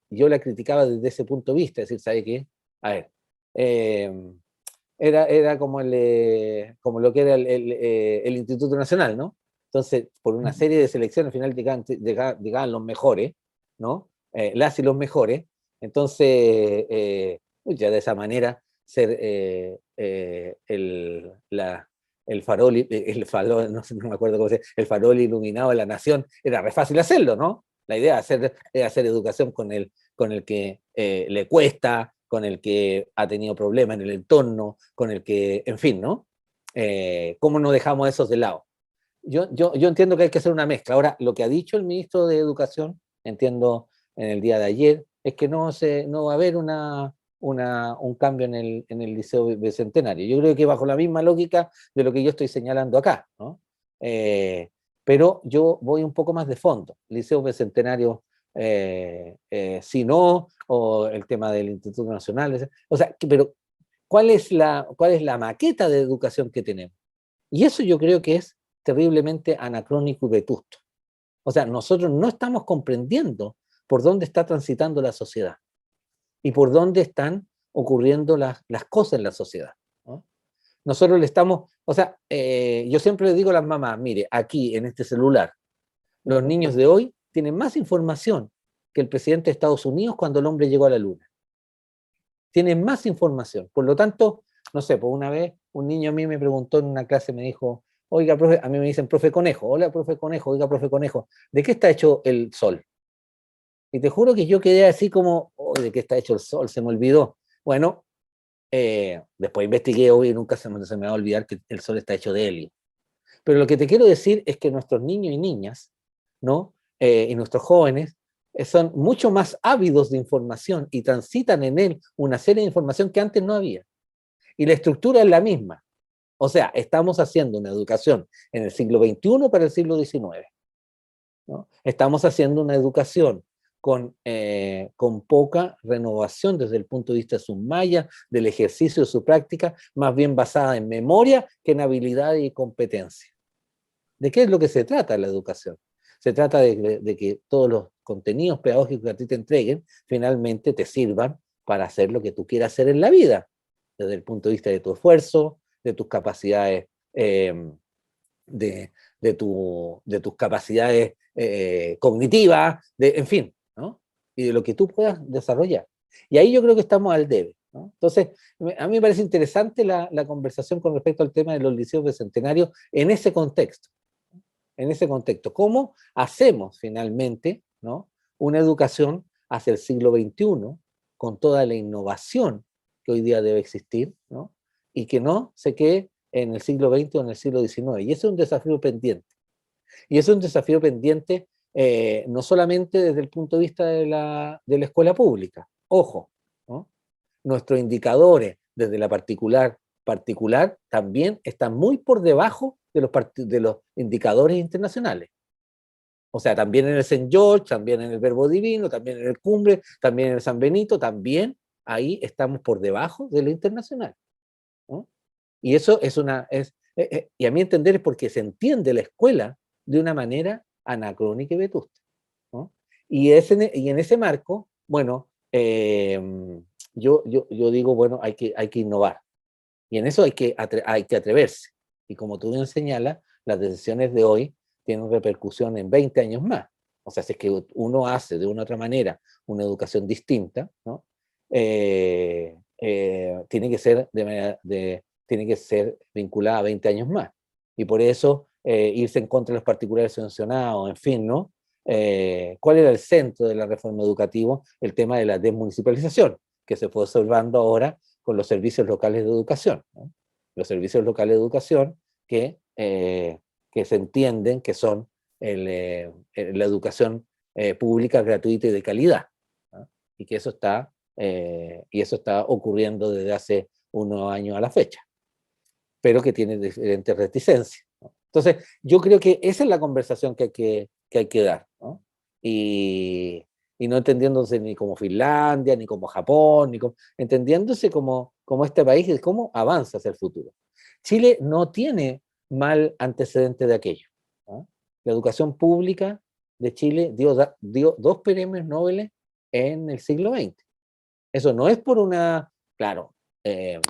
yo la criticaba desde ese punto de vista, es decir, ¿sabe qué? A ver, era como lo que era el Instituto Nacional, ¿no? Entonces, por una serie de selecciones, al final llegaban los mejores, ¿no? Las y los mejores. Entonces, ya de esa manera, ser el farol, no sé, no me acuerdo cómo se llama, el farol iluminado de la nación, era re fácil hacerlo, ¿no? La idea era hacer educación con el que le cuesta, con el que ha tenido problemas en el entorno, con el que, en fin, ¿no? ¿Cómo no dejamos esos de lado? Yo entiendo que hay que hacer una mezcla. Ahora, lo que ha dicho el ministro de Educación, entiendo en el día de ayer, es que no va a haber un cambio en el Liceo Bicentenario. Yo creo que bajo la misma lógica de lo que yo estoy señalando acá, ¿no? Pero yo voy un poco más de fondo. Liceo Bicentenario, si no, o el tema del Instituto Nacional. O sea, pero ¿cuál es la maqueta de educación que tenemos? Y eso yo creo que es terriblemente anacrónico y vetusto. O sea, nosotros no estamos comprendiendo por dónde está transitando la sociedad y por dónde están ocurriendo las cosas en la sociedad, ¿no? Nosotros le estamos, o sea, yo siempre le digo a las mamás, mire, aquí en este celular, los niños de hoy tienen más información que el presidente de Estados Unidos cuando el hombre llegó a la luna. Tienen más información. Por lo tanto, no sé, pues una vez un niño a mí me preguntó en una clase, me dijo, oiga, profe, a mí me dicen, profe Conejo, hola, profe Conejo, oiga, profe Conejo, ¿de qué está hecho el sol? Y te juro que yo quedé así como, oh, ¿de qué está hecho el sol? Se me olvidó. Bueno, después investigué, obvio, y nunca se me va a olvidar que el sol está hecho de helio. Pero lo que te quiero decir es que nuestros niños y niñas, ¿no? Y nuestros jóvenes son mucho más ávidos de información y transitan en él una serie de información que antes no había. Y la estructura es la misma. O sea, estamos haciendo una educación en el siglo XXI para el siglo XIX, ¿no? Estamos haciendo una educación con poca renovación desde el punto de vista de sus mallas, del ejercicio de su práctica, más bien basada en memoria que en habilidad y competencia. ¿De qué es lo que se trata la educación? Se trata de que todos los contenidos pedagógicos que a ti te entreguen finalmente te sirvan para hacer lo que tú quieras hacer en la vida, desde el punto de vista de tu esfuerzo, de tus capacidades, de tus capacidades cognitivas, en fin, ¿no? Y de lo que tú puedas desarrollar. Y ahí yo creo que estamos al debe, ¿no? Entonces, a mí me parece interesante la conversación con respecto al tema de los liceos bicentenarios en ese contexto. En ese contexto, ¿cómo hacemos finalmente, ¿no?, una educación hacia el siglo XXI con toda la innovación que hoy día debe existir, ¿no?, y que no se quede en el siglo XX o en el siglo XIX? Y ese es un desafío pendiente. Y es un desafío pendiente no solamente desde el punto de vista de la escuela pública. Ojo, ¿no? Nuestros indicadores desde la particular también están muy por debajo de los indicadores internacionales. O sea, también en el St. George, también en el Verbo Divino, también en el Cumbre, también en el San Benito, también ahí estamos por debajo de lo internacional, ¿no? Y eso y a mi entender es porque se entiende la escuela de una manera anacrónica y vetusta, ¿no? Y en ese marco, bueno, yo digo, bueno, hay que innovar. Y en eso hay que atreverse. Y como tú bien señalas, las decisiones de hoy tienen repercusión en 20 años más. O sea, si es que uno hace de una u otra manera una educación distinta, ¿no? Tiene que ser vinculada a 20 años más. Y por eso irse en contra de los particulares sancionados, en fin, ¿no? ¿Cuál era el centro de la reforma educativa? El tema de la desmunicipalización, que se fue observando ahora con los servicios locales de educación, ¿no? Los servicios locales de educación que se entienden que son la educación pública, gratuita y de calidad, ¿no? Y que eso está ocurriendo desde hace unos años a la fecha, pero que tiene diferentes reticencias, ¿no? Entonces, yo creo que esa es la conversación que hay que dar, ¿no? Y no entendiéndose ni como Finlandia, ni como Japón, entendiéndose como este país y cómo avanza hacia el futuro. Chile no tiene mal antecedente de aquello, ¿no? La educación pública de Chile dio 2 premios Nobel en el siglo XX. Eso no es por claro, es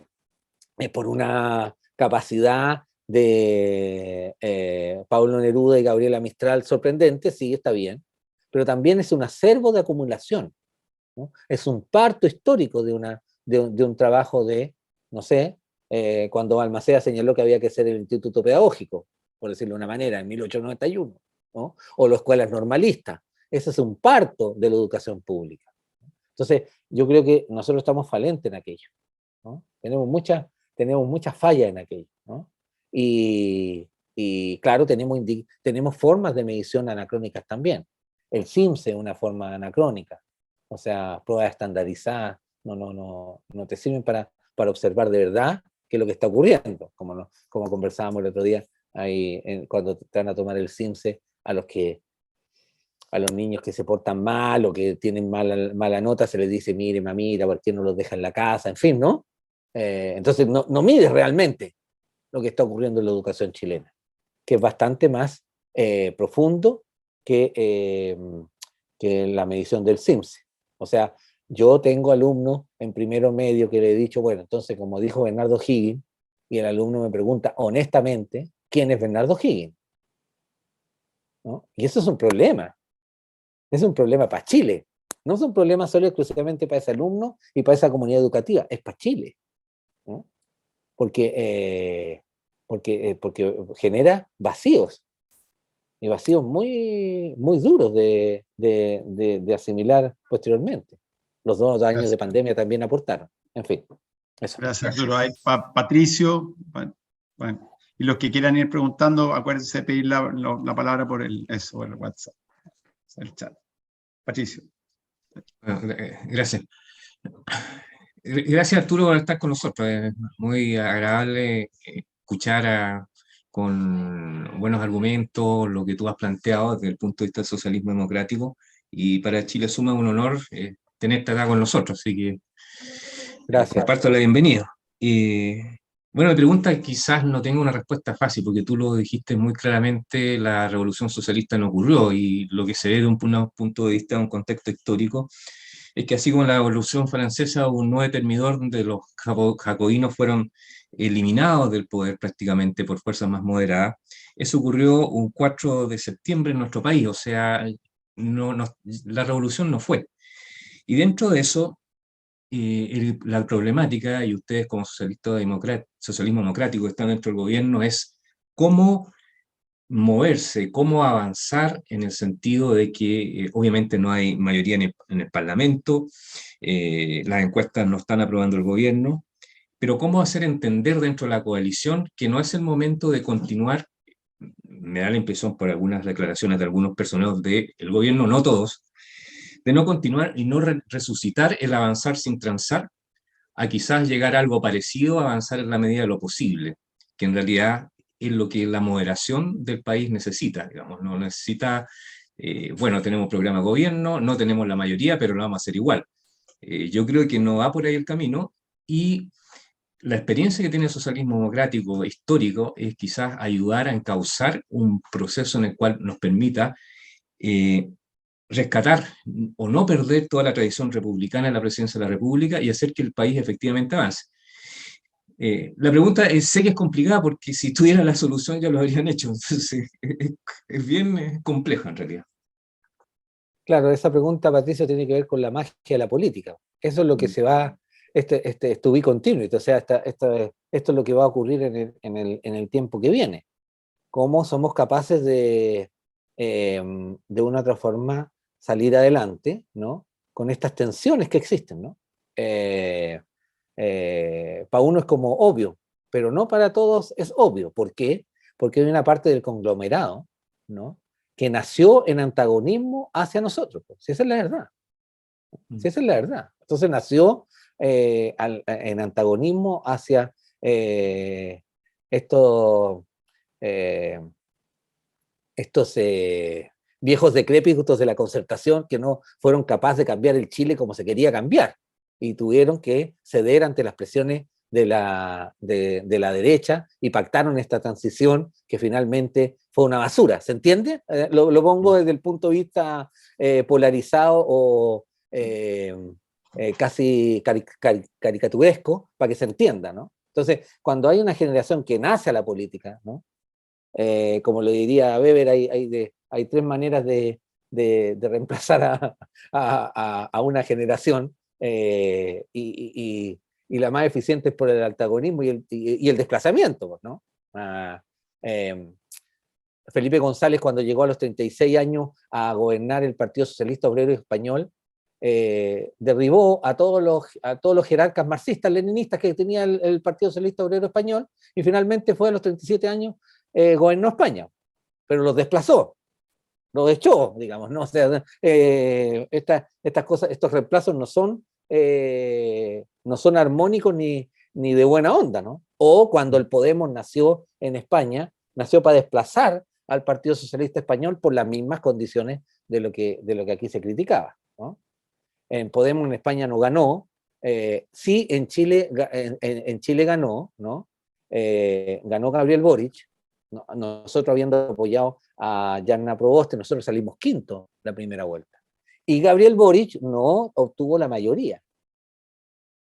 por una capacidad de Pablo Neruda y Gabriela Mistral sorprendente, sí, está bien, pero también es un acervo de acumulación, ¿no? Es un parto histórico de un trabajo no sé, cuando Balmaceda señaló que había que ser el Instituto Pedagógico, por decirlo de una manera, en 1891, ¿no? O las escuelas normalistas. Ese es un parto de la educación pública. Entonces, yo creo que nosotros estamos falentes en aquello, ¿no? Tenemos muchas fallas en aquello, ¿no? Y claro, tenemos formas de medición anacrónicas también. El CIMSE es una forma anacrónica, o sea, pruebas estandarizadas no te sirven para observar de verdad qué es lo que está ocurriendo, como conversábamos el otro día ahí, cuando te van a tomar el CIMSE a los niños que se portan mal o que tienen mala nota, se les dice, mire, mamita, ¿por qué no los deja en la casa? En fin, ¿no? Entonces no mide realmente lo que está ocurriendo en la educación chilena, que es bastante más profundo que la medición del CIMSE. O sea, Yo tengo alumnos en primero medio que le he dicho, bueno, entonces como dijo Bernardo Higgins, y el alumno me pregunta honestamente, ¿quién es Bernardo Higgins? ¿No? Y eso es un problema para Chile, no es un problema solo exclusivamente para ese alumno y para esa comunidad educativa, es para Chile, ¿no? Porque genera vacíos, y vacíos muy, muy duros de asimilar posteriormente. Los 2 años Gracias. de pandemia también aportaron. En fin, eso. Gracias, Arturo. Hay Patricio, bueno, y los que quieran ir preguntando, acuérdense de pedir la palabra por el WhatsApp, el chat. Patricio. Gracias. Gracias, Arturo, por estar con nosotros. Es muy agradable escuchar con buenos argumentos lo que tú has planteado desde el punto de vista del socialismo democrático. Y para Chile Suma un honor tenerte acá con nosotros. Así que Gracias. comparto la bienvenida. Bueno, mi pregunta quizás no tenga una respuesta fácil, porque tú lo dijiste muy claramente, la revolución socialista no ocurrió, y lo que se ve de un punto de vista, de un contexto histórico, es que así como la Revolución Francesa hubo un 9 termidor donde los jacobinos fueron eliminados del poder prácticamente por fuerzas más moderadas, eso ocurrió un 4 de septiembre en nuestro país, o sea, la revolución no fue. Y dentro de eso, la problemática, y ustedes como socialismo democrático que están dentro del gobierno, es cómo moverse, cómo avanzar en el sentido de que obviamente no hay mayoría en el Parlamento, las encuestas no están aprobando el gobierno, pero cómo hacer entender dentro de la coalición que no es el momento de continuar. Me da la impresión por algunas declaraciones de algunos personeros del gobierno, no todos, de no continuar y no resucitar el avanzar sin transar, a quizás llegar a algo parecido, avanzar en la medida de lo posible, que en realidad es lo que la moderación del país necesita, digamos, no necesita, bueno, tenemos programa de gobierno, no tenemos la mayoría, pero lo vamos a hacer igual. Yo creo que no va por ahí el camino, y la experiencia que tiene el socialismo democrático histórico es quizás ayudar a encauzar un proceso en el cual nos permita rescatar o no perder toda la tradición republicana de la presidencia de la República y hacer que el país efectivamente avance. La pregunta sé que es complicada, porque si tuviera la solución ya lo habrían hecho, entonces es bien compleja en realidad. Claro, esa pregunta, Patricio, tiene que ver con la magia de la política. Eso es lo que se va, to be continued, o sea, esto es lo que va a ocurrir en el tiempo que viene. Cómo somos capaces de una u otra forma, salir adelante, ¿no? Con estas tensiones que existen, ¿no? Para uno es como obvio, pero no para todos es obvio. ¿Por qué? Porque hay una parte del conglomerado, ¿no?, que nació en antagonismo hacia nosotros. Si esa es la verdad. Si esa es la verdad. Entonces nació en antagonismo hacia estos viejos decrépitos de la Concertación, que no fueron capaces de cambiar el Chile como se quería cambiar, y tuvieron que ceder ante las presiones de la derecha, y pactaron esta transición que finalmente fue una basura. ¿Se entiende? Lo pongo desde el punto de vista polarizado o casi caricaturesco, para que se entienda, ¿no? Entonces, cuando hay una generación que nace a la política, ¿no?, como lo diría Weber, hay 3 maneras de reemplazar a una generación, y la más eficiente es por el antagonismo y el desplazamiento, ¿no? Felipe González, cuando llegó a los 36 años a gobernar el Partido Socialista Obrero Español, derribó a todos los jerarcas marxistas-leninistas que tenía el Partido Socialista Obrero Español, y finalmente fue a los 37 años, gobernó España, pero los desplazó, los echó, digamos, ¿no? O sea, estas cosas, estos reemplazos no son armónicos ni de buena onda, ¿no? O cuando el Podemos nació en España, nació para desplazar al Partido Socialista Español por las mismas condiciones de lo que aquí se criticaba, ¿no? En Podemos en España no ganó, sí en Chile ganó, ¿no? Ganó Gabriel Boric, ¿no? Nosotros habiendo apoyado a Jarna Proboste, nosotros salimos quinto la primera vuelta. Y Gabriel Boric no obtuvo la mayoría.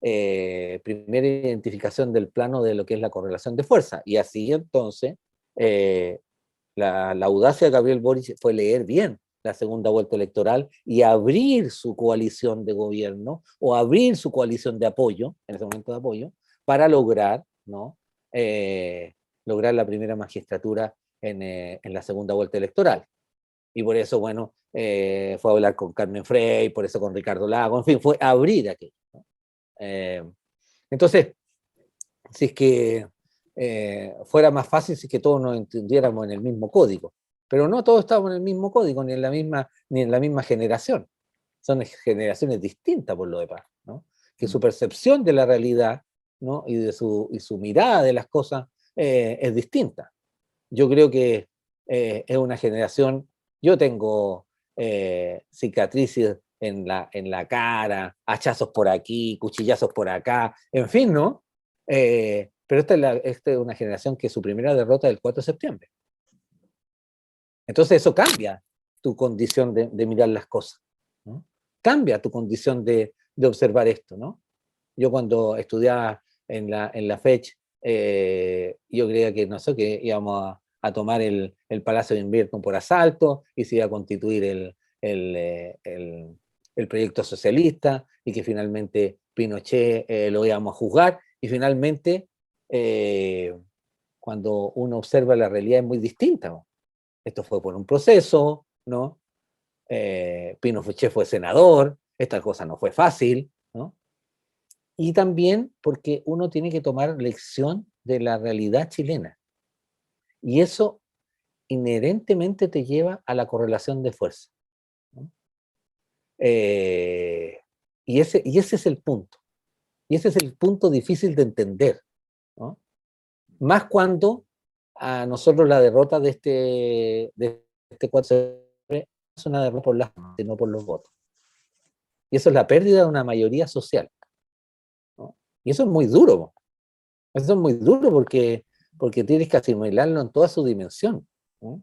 Primera identificación del plano de lo que es la correlación de fuerza. Y así entonces, la audacia de Gabriel Boric fue leer bien la segunda vuelta electoral y abrir su coalición de gobierno o abrir su coalición de apoyo, en ese momento de apoyo, para lograr, ¿no? Lograr la primera magistratura en la segunda vuelta electoral. Y por eso, bueno, fue a hablar con Carmen Frey, por eso con Ricardo Lago, en fin, fue abrir aquello, ¿no? Entonces, si es que fuera más fácil si es que todos nos entendiéramos en el mismo código, pero no todos estamos en el mismo código, ni en la misma generación. Son generaciones distintas por lo demás, ¿no? Que su percepción de la realidad, ¿no? y su mirada de las cosas es distinta. Yo creo que es una generación, yo tengo cicatrices en la cara, hachazos por aquí, cuchillazos por acá, en fin, ¿no? Pero esta es una generación que su primera derrota es el 4 de septiembre. Entonces eso cambia tu condición de mirar las cosas, ¿no? Cambia tu condición de observar esto, ¿no? Yo cuando estudiaba en la FECH, yo creía que, no sé, que íbamos a tomar el Palacio de Invierno por asalto y se iba a constituir el proyecto socialista y que finalmente Pinochet lo íbamos a juzgar y finalmente cuando uno observa la realidad es muy distinta, ¿no? Esto fue por un proceso, ¿no? Pinochet fue senador, esta cosa no fue fácil, ¿no? Y también porque uno tiene que tomar lección de la realidad chilena. Y eso inherentemente te lleva a la correlación de fuerza, ¿no? Y ese es el punto. Y ese es el punto difícil de entender, ¿no? Más cuando a nosotros la derrota de este 4 de septiembre es una derrota por las armas, no por los votos. Y eso es la pérdida de una mayoría social, ¿no? Y eso es muy duro, ¿no? Eso es muy duro porque tienes que asimilarlo en toda su dimensión, ¿no?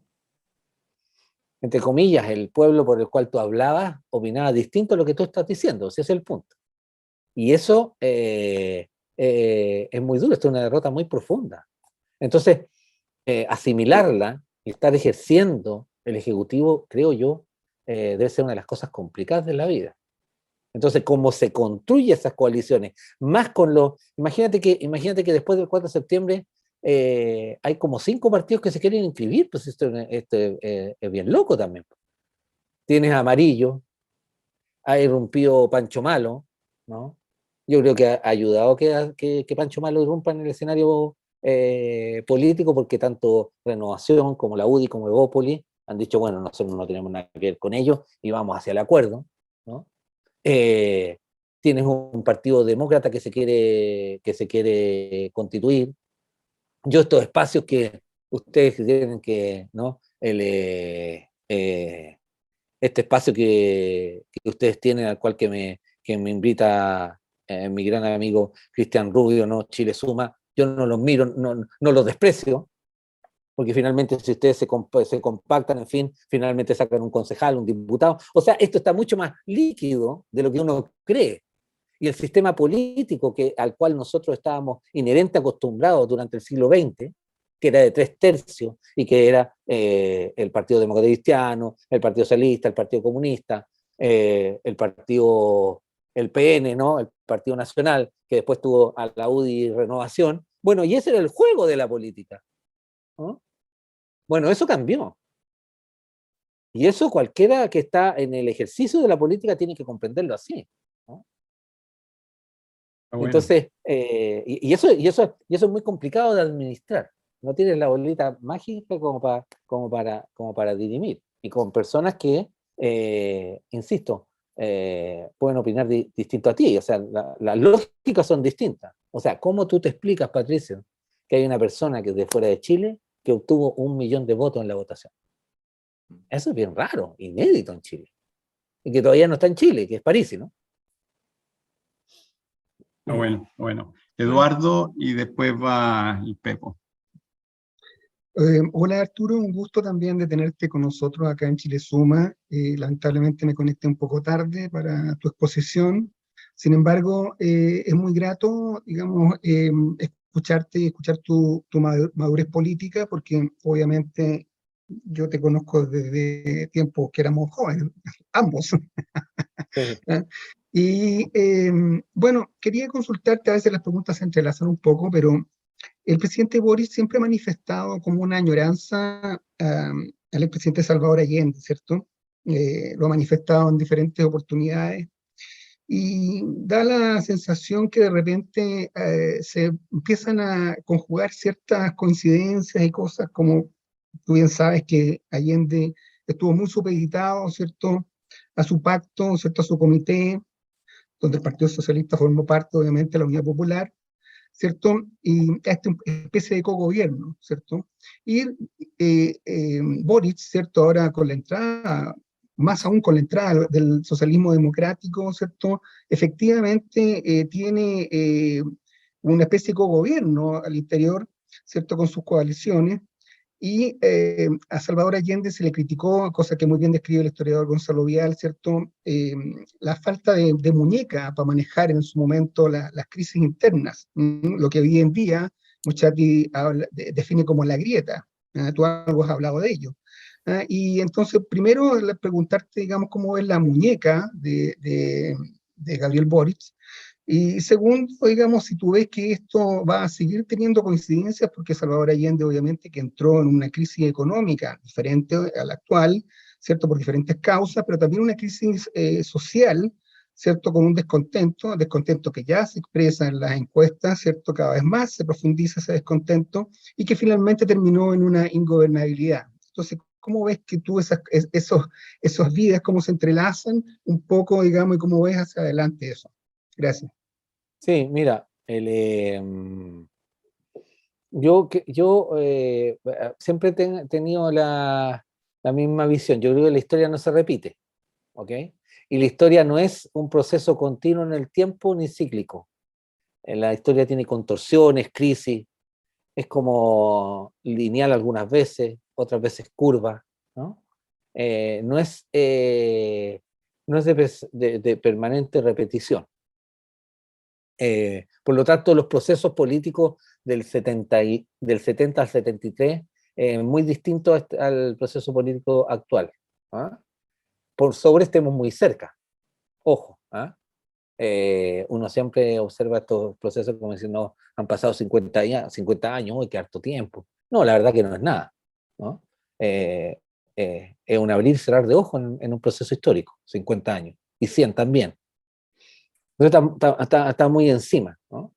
Entre comillas, el pueblo por el cual tú hablabas opinaba distinto a lo que tú estás diciendo, ese es el punto. Y eso es muy duro, esto es una derrota muy profunda. Entonces, asimilarla y estar ejerciendo el Ejecutivo, creo yo, debe ser una de las cosas complicadas de la vida. Entonces, cómo se construyen esas coaliciones, más con imagínate que después del 4 de septiembre hay como 5 partidos que se quieren inscribir, pues esto es bien loco también. Tienes a Amarillo, ha irrumpido Pancho Malo, ¿no? Yo creo que ha ayudado que Pancho Malo irrumpa en el escenario político, porque tanto Renovación como la UDI como Evópolis han dicho, bueno, nosotros no tenemos nada que ver con ellos y vamos hacia el acuerdo, ¿no? Tienes un partido demócrata que se quiere constituir. Yo estos espacios que ustedes tienen que, ¿no? Este espacio que ustedes tienen, al cual que me invita mi gran amigo Cristian Rubio, ¿no? Chile Suma, yo no los miro, no los desprecio, porque finalmente si ustedes se compactan, en fin, finalmente sacan un concejal, un diputado. O sea, esto está mucho más líquido de lo que uno cree. Y el sistema político al cual nosotros estábamos inherente acostumbrados durante el siglo XX, que era de 3/3, y que era el Partido Demócrata Cristiano, el Partido Socialista, el Partido Comunista, el PN, ¿no? El Partido Nacional, que después tuvo a la UDI Renovación. Bueno, y ese era el juego de la política, ¿no? Bueno, eso cambió. Y eso cualquiera que está en el ejercicio de la política tiene que comprenderlo así, ¿no? Bueno. Entonces, y eso es muy complicado de administrar. No tienes la bolita mágica como para dirimir. Y con personas que, insisto, pueden opinar distinto a ti. O sea, las lógicas son distintas. O sea, ¿cómo tú te explicas, Patricio, que hay una persona que es de fuera de Chile que obtuvo 1 millón de votos en la votación? Eso es bien raro, inédito en Chile. Y que todavía no está en Chile, que es París, ¿no? Bueno. Eduardo y después va el Pepo. Hola Arturo, un gusto también de tenerte con nosotros acá en Chile Suma. Lamentablemente me conecté un poco tarde para tu exposición. Sin embargo, es muy grato, digamos, escucharte y escuchar tu madurez política, porque obviamente yo te conozco desde tiempos que éramos jóvenes, ambos. Sí. ¿Ah? Y bueno, quería consultarte, a veces las preguntas se entrelazan un poco, pero el presidente Boris siempre ha manifestado como una añoranza al expresidente Salvador Allende, ¿cierto? Lo ha manifestado en diferentes oportunidades y da la sensación que de repente se empiezan a conjugar ciertas coincidencias y cosas como tú bien sabes que Allende estuvo muy supeditado, ¿cierto? A su pacto, ¿cierto? A su comité, donde el Partido Socialista formó parte, obviamente, de la Unidad Popular, ¿cierto? Y a esta especie de cogobierno, ¿cierto? Y Boric, ¿cierto? Ahora con la entrada, más aún con la entrada del socialismo democrático, ¿cierto? Efectivamente tiene una especie de cogobierno al interior, ¿cierto? Con sus coaliciones. Y a Salvador Allende se le criticó, cosa que muy bien describe el historiador Gonzalo Vial, ¿cierto? La falta de muñeca para manejar en su momento las crisis internas, lo que hoy en día Mochati define como la grieta. Tú algo has hablado de ello. Y entonces, primero, preguntarte, digamos, cómo es la muñeca de Gabriel Boric, y segundo, digamos, si tú ves que esto va a seguir teniendo coincidencias, porque Salvador Allende obviamente que entró en una crisis económica diferente a la actual, ¿cierto? Por diferentes causas, pero también una crisis social, ¿cierto? Con un descontento que ya se expresa en las encuestas, ¿cierto? Cada vez más se profundiza ese descontento y que finalmente terminó en una ingobernabilidad. Entonces, ¿cómo ves que tú esos vidas, cómo se entrelazan un poco, digamos, y cómo ves hacia adelante eso? Gracias. Sí, mira, yo siempre he tenido la misma visión. Yo creo que la historia no se repite, ¿ok? Y la historia no es un proceso continuo en el tiempo ni cíclico. La historia tiene contorsiones, crisis, es como lineal algunas veces, otras veces curva, ¿no? No es, no es de permanente repetición. Por lo tanto, los procesos políticos del 70 al 73, muy distintos al proceso político actual. ¿Ah? Por sobre estemos muy cerca, ojo. ¿Ah? Uno siempre observa estos procesos como si no han pasado 50 años, uy, qué harto tiempo. No, la verdad que no es nada, ¿no? Es un abrir y cerrar de ojos en un proceso histórico, 50 años, y 100 también. Pero está muy encima, ¿no?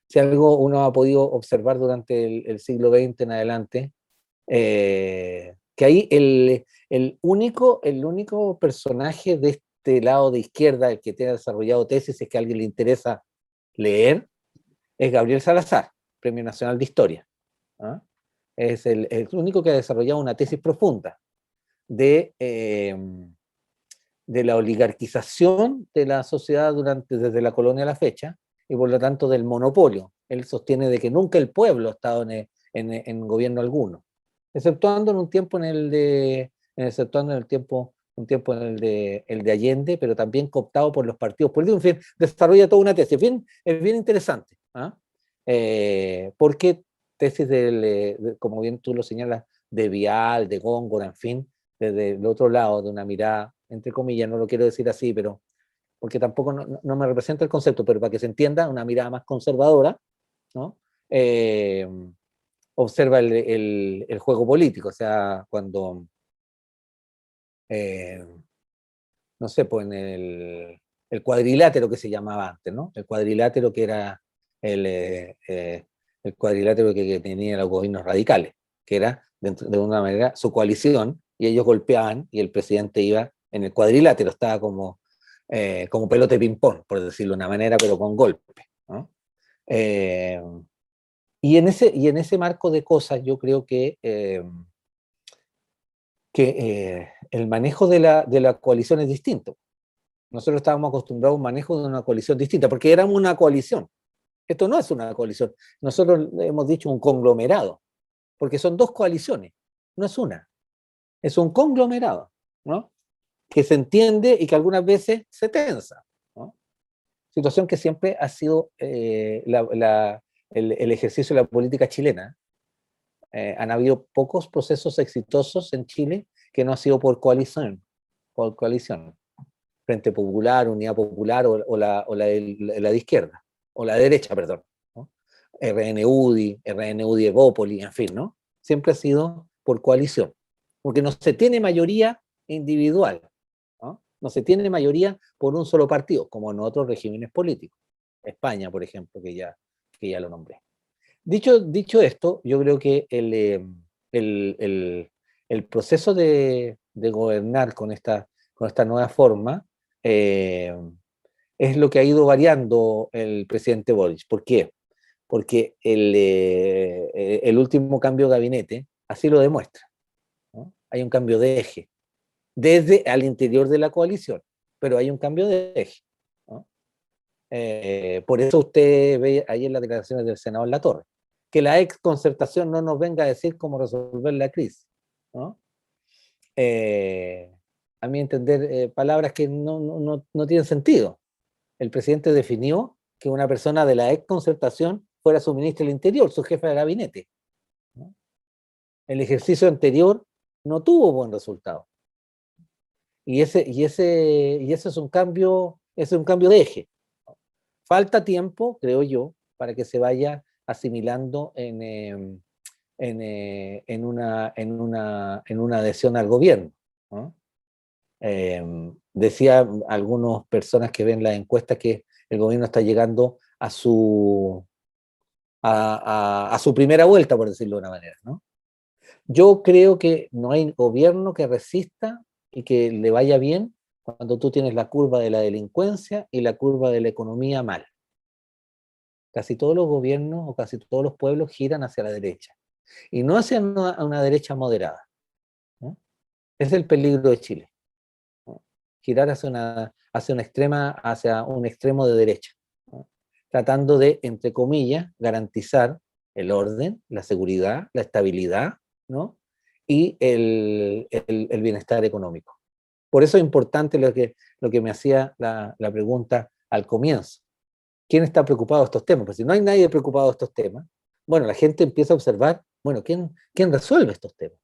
Si algo uno ha podido observar durante el siglo XX en adelante, que ahí el único personaje de este lado de izquierda, el que tiene desarrollado tesis, es que a alguien le interesa leer, es Gabriel Salazar, Premio Nacional de Historia. ¿Ah? Es el único que ha desarrollado una tesis profunda de la oligarquización de la sociedad desde la colonia a la fecha, y por lo tanto del monopolio. Él sostiene de que nunca el pueblo ha estado en gobierno alguno, exceptuando en un tiempo exceptuando en el de Allende, pero también cooptado por los partidos políticos. En fin, desarrolla toda una tesis. Es bien interesante, ¿ah? Porque tesis como bien tú lo señalas, de Vial, de Góngora, en fin, desde el otro lado, de una mirada, entre comillas, no lo quiero decir así, pero porque tampoco no me representa el concepto, pero para que se entienda, una mirada más conservadora, ¿no? Observa el juego político, o sea, cuando, no sé, pues en el cuadrilátero que se llamaba antes, ¿no? El cuadrilátero que era el cuadrilátero que tenía los gobiernos radicales, que era, de una manera, su coalición, y ellos golpeaban, y el presidente iba en el cuadrilátero, estaba como pelota de ping-pong, por decirlo de una manera, pero con golpe, ¿no? Y en ese marco de cosas, yo creo que el manejo de la coalición es distinto. Nosotros estábamos acostumbrados a un manejo de una coalición distinta, porque éramos una coalición. Esto no es una coalición. Nosotros hemos dicho un conglomerado. porque son dos coaliciones, no es una, es un conglomerado, ¿no? Que se entiende y que algunas veces se tensa, ¿no? Situación que siempre ha sido el ejercicio de la política chilena. Han habido pocos procesos exitosos en Chile que no ha sido por coalición. Frente Popular, Unidad Popular o la de izquierda, o la de derecha, perdón, ¿no? RN-UDI, Evópoli, en fin, ¿no? Siempre ha sido por coalición, porque no se tiene mayoría individual, ¿no? No se tiene mayoría por un solo partido, como en otros regímenes políticos. España, por ejemplo, que ya lo nombré. Dicho esto, yo creo que el proceso de gobernar con esta nueva forma es lo que ha ido variando el presidente Boric. ¿Por qué? Porque el último cambio de gabinete así lo demuestra, ¿no? Hay un cambio de eje, desde al interior de la coalición, pero hay un cambio de eje, ¿no? Por eso usted ve ahí en las declaraciones del senador Latorre, que la ex concertación no nos venga a decir cómo resolver la crisis, ¿no? A mi entender, palabras que no tienen sentido. El presidente definió que una persona de la ex concertación fuera su ministro del Interior, su jefe de gabinete, ¿no? El ejercicio anterior no tuvo buen resultado. Y ese es un cambio de eje. Falta tiempo, creo yo, para que se vaya asimilando en una adhesión al gobierno, ¿no? Decía algunas personas que ven las encuestas que el gobierno está llegando a su primera vuelta, por decirlo de una manera, ¿no? Yo creo que no hay gobierno que resista y que le vaya bien cuando tú tienes la curva de la delincuencia y la curva de la economía mal. Casi todos los gobiernos o casi todos los pueblos giran hacia la derecha, y no hacia una derecha moderada, ¿no? Es el peligro de Chile, ¿no? Girar hacia un extremo de derecha, ¿no? Tratando de, entre comillas, garantizar el orden, la seguridad, la estabilidad, ¿no? Y el bienestar económico. Por eso es importante lo que me hacía la pregunta al comienzo. ¿Quién está preocupado de estos temas? Pues si no hay nadie preocupado de estos temas, bueno, la gente empieza a observar, bueno, ¿quién resuelve estos temas?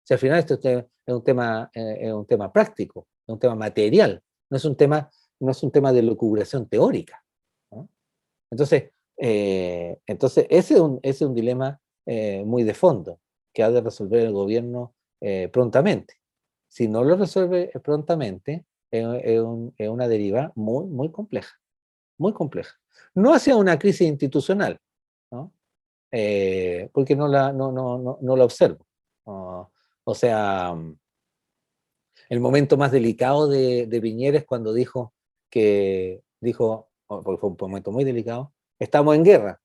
Si al final esto es un tema práctico, es un tema material, no es un tema de lucubración teórica, ¿no? Entonces ese es un dilema muy de fondo que ha de resolver el gobierno prontamente. Si no lo resuelve prontamente, es una deriva muy, muy compleja. Muy compleja. No hacia una crisis institucional, ¿no? Porque no la observo. O sea, el momento más delicado de Piñera es cuando porque fue un momento muy delicado, estamos en guerra.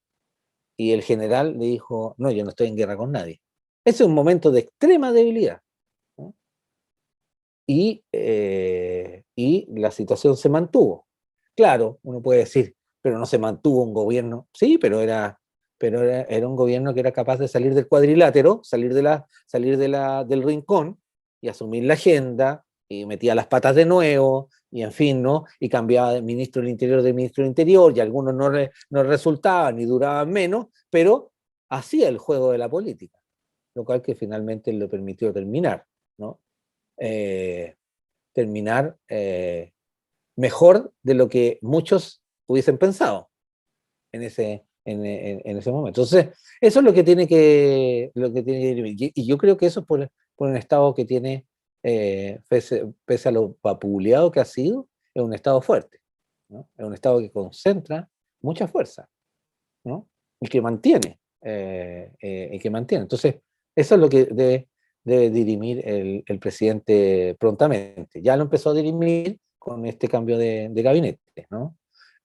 Y el general le dijo, no, yo no estoy en guerra con nadie. Ese es un momento de extrema debilidad, ¿no? Y la situación se mantuvo. Claro, uno puede decir, pero no se mantuvo un gobierno. Sí, pero era un gobierno que era capaz de salir del cuadrilátero, salir del rincón y asumir la agenda, y metía las patas de nuevo, y en fin, ¿no? Y cambiaba de ministro del Interior, y algunos no resultaban ni duraban menos, pero hacía el juego de la política, lo cual que finalmente le permitió terminar, ¿no? Terminar mejor de lo que muchos hubiesen pensado en ese momento. Entonces, eso es lo que tiene que dirimir. Y yo creo que eso es por un Estado que tiene, pese a lo vapuleado que ha sido, es un Estado fuerte, ¿no? Es un Estado que concentra mucha fuerza, ¿no? Y que mantiene. Entonces, eso es lo que debe dirimir el presidente prontamente. Ya lo empezó a dirimir con este cambio de gabinete, ¿no?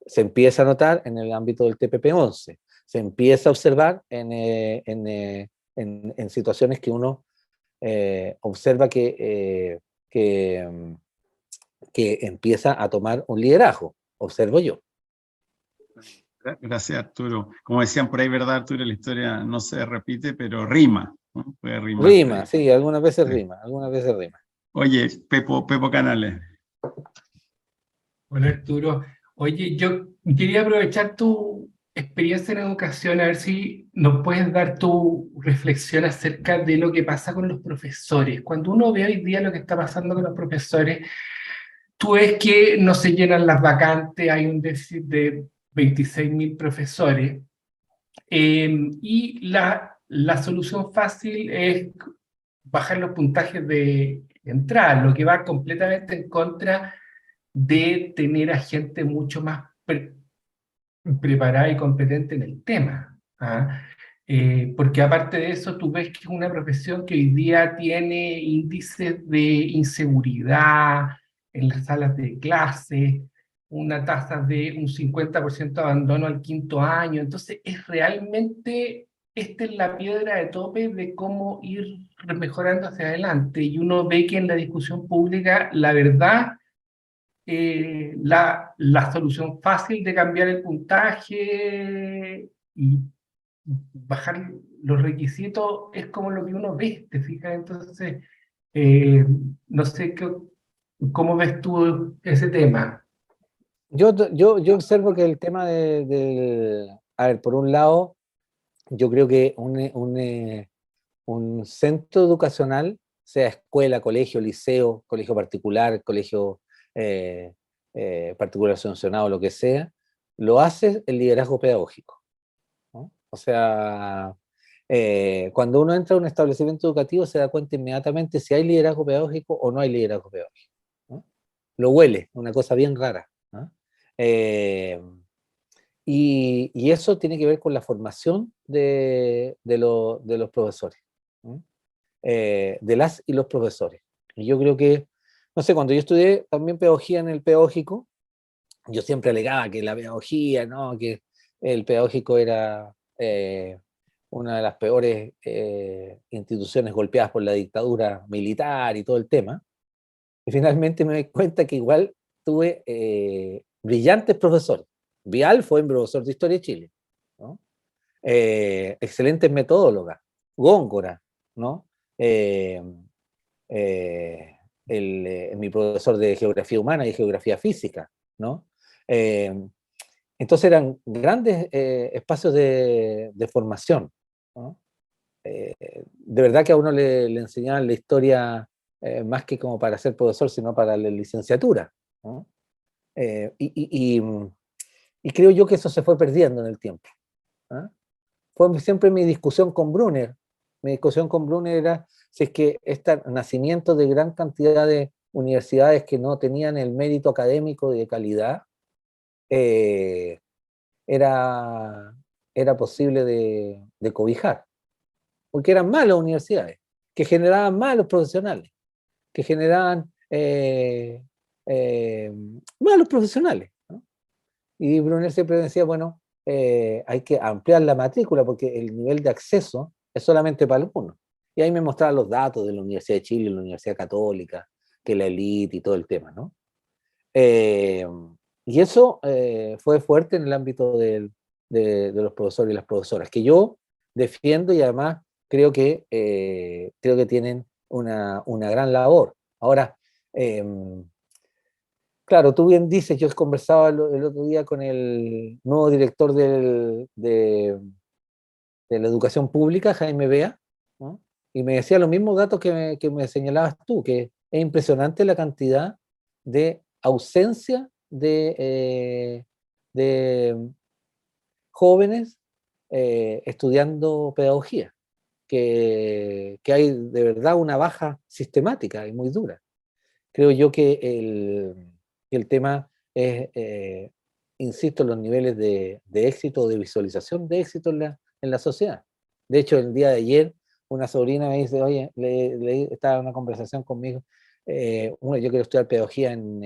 Se empieza a notar en el ámbito del TPP-11, se empieza a observar en situaciones que uno observa que empieza a tomar un liderazgo, observo yo. Gracias, Arturo. Como decían por ahí, ¿verdad, Arturo? La historia no se repite, pero rima, ¿no? Puede rimar. Rima, sí, algunas veces rima, algunas veces rima. Oye, Pepo Canales. Hola Arturo. Oye, yo quería aprovechar tu experiencia en educación, a ver si nos puedes dar tu reflexión acerca de lo que pasa con los profesores. Cuando uno ve hoy día lo que está pasando con los profesores, tú ves que no se llenan las vacantes, hay un déficit de 26.000 profesores, y la solución fácil es bajar los puntajes de entrada, lo que va completamente en contra de tener a gente mucho más preparada y competente en el tema. ¿Ah? Porque aparte de eso, tú ves que es una profesión que hoy día tiene índices de inseguridad en las salas de clase, una tasa de un 50% de abandono al 5.º año. Entonces, es realmente, esta es la piedra de tope de cómo ir mejorando hacia adelante. Y uno ve que en la discusión pública, la verdad, la solución fácil de cambiar el puntaje y bajar los requisitos es como lo que uno ve, ¿te fijas? Entonces, no sé cómo ves tú ese tema. Yo observo que el tema a ver, por un lado, yo creo que un centro educacional, sea escuela, colegio, liceo, colegio particular, colegio particular subvencionado, lo que sea, lo hace el liderazgo pedagógico, ¿no? O sea, cuando uno entra a un establecimiento educativo se da cuenta inmediatamente si hay liderazgo pedagógico o no hay liderazgo pedagógico, ¿no? Lo huele, una cosa bien rara, ¿no? Y eso tiene que ver con la formación de los profesores, ¿no? De las y los profesores. Y yo creo que, no sé, cuando yo estudié también pedagogía en el pedagógico, yo siempre alegaba que la pedagogía, ¿no? Que el pedagógico era una de las peores instituciones golpeadas por la dictadura militar y todo el tema. Y finalmente me doy cuenta que igual tuve brillantes profesores. Vial fue mi profesor de Historia de Chile, ¿no? Excelentes metodólogas. Góngora, ¿no? Mi profesor de Geografía Humana y Geografía Física, ¿no? Entonces eran grandes espacios de formación, ¿no? De verdad que a uno le enseñaban la historia más que como para ser profesor, sino para la licenciatura, ¿no? Y creo yo que eso se fue perdiendo en el tiempo, ¿ah? Fue siempre mi discusión con Brunner. Mi discusión con Brunner era si es que este nacimiento de gran cantidad de universidades que no tenían el mérito académico de calidad era posible de cobijar, porque eran malas universidades, que generaban malos profesionales, que generaban malos profesionales, ¿no? Y Brunner siempre decía, bueno, hay que ampliar la matrícula porque el nivel de acceso es solamente para algunos. Y ahí me mostraba los datos de la Universidad de Chile, la Universidad Católica, que la élite y todo el tema, ¿no? Y eso fue fuerte en el ámbito de los profesores y las profesoras, que yo defiendo y además creo que tienen una gran labor. Ahora, claro, tú bien dices, yo conversaba el otro día con el nuevo director de la educación pública, Jaime Bea, ¿no? Y me decía los mismos datos que me señalabas tú, que es impresionante la cantidad de ausencia de jóvenes estudiando pedagogía, que hay de verdad una baja sistemática y muy dura. Creo yo que el tema es, insisto, los niveles de éxito, de visualización de éxito en la sociedad. De hecho, el día de ayer, una sobrina me dice, oye, estaba en una conversación conmigo, yo quiero estudiar pedagogía en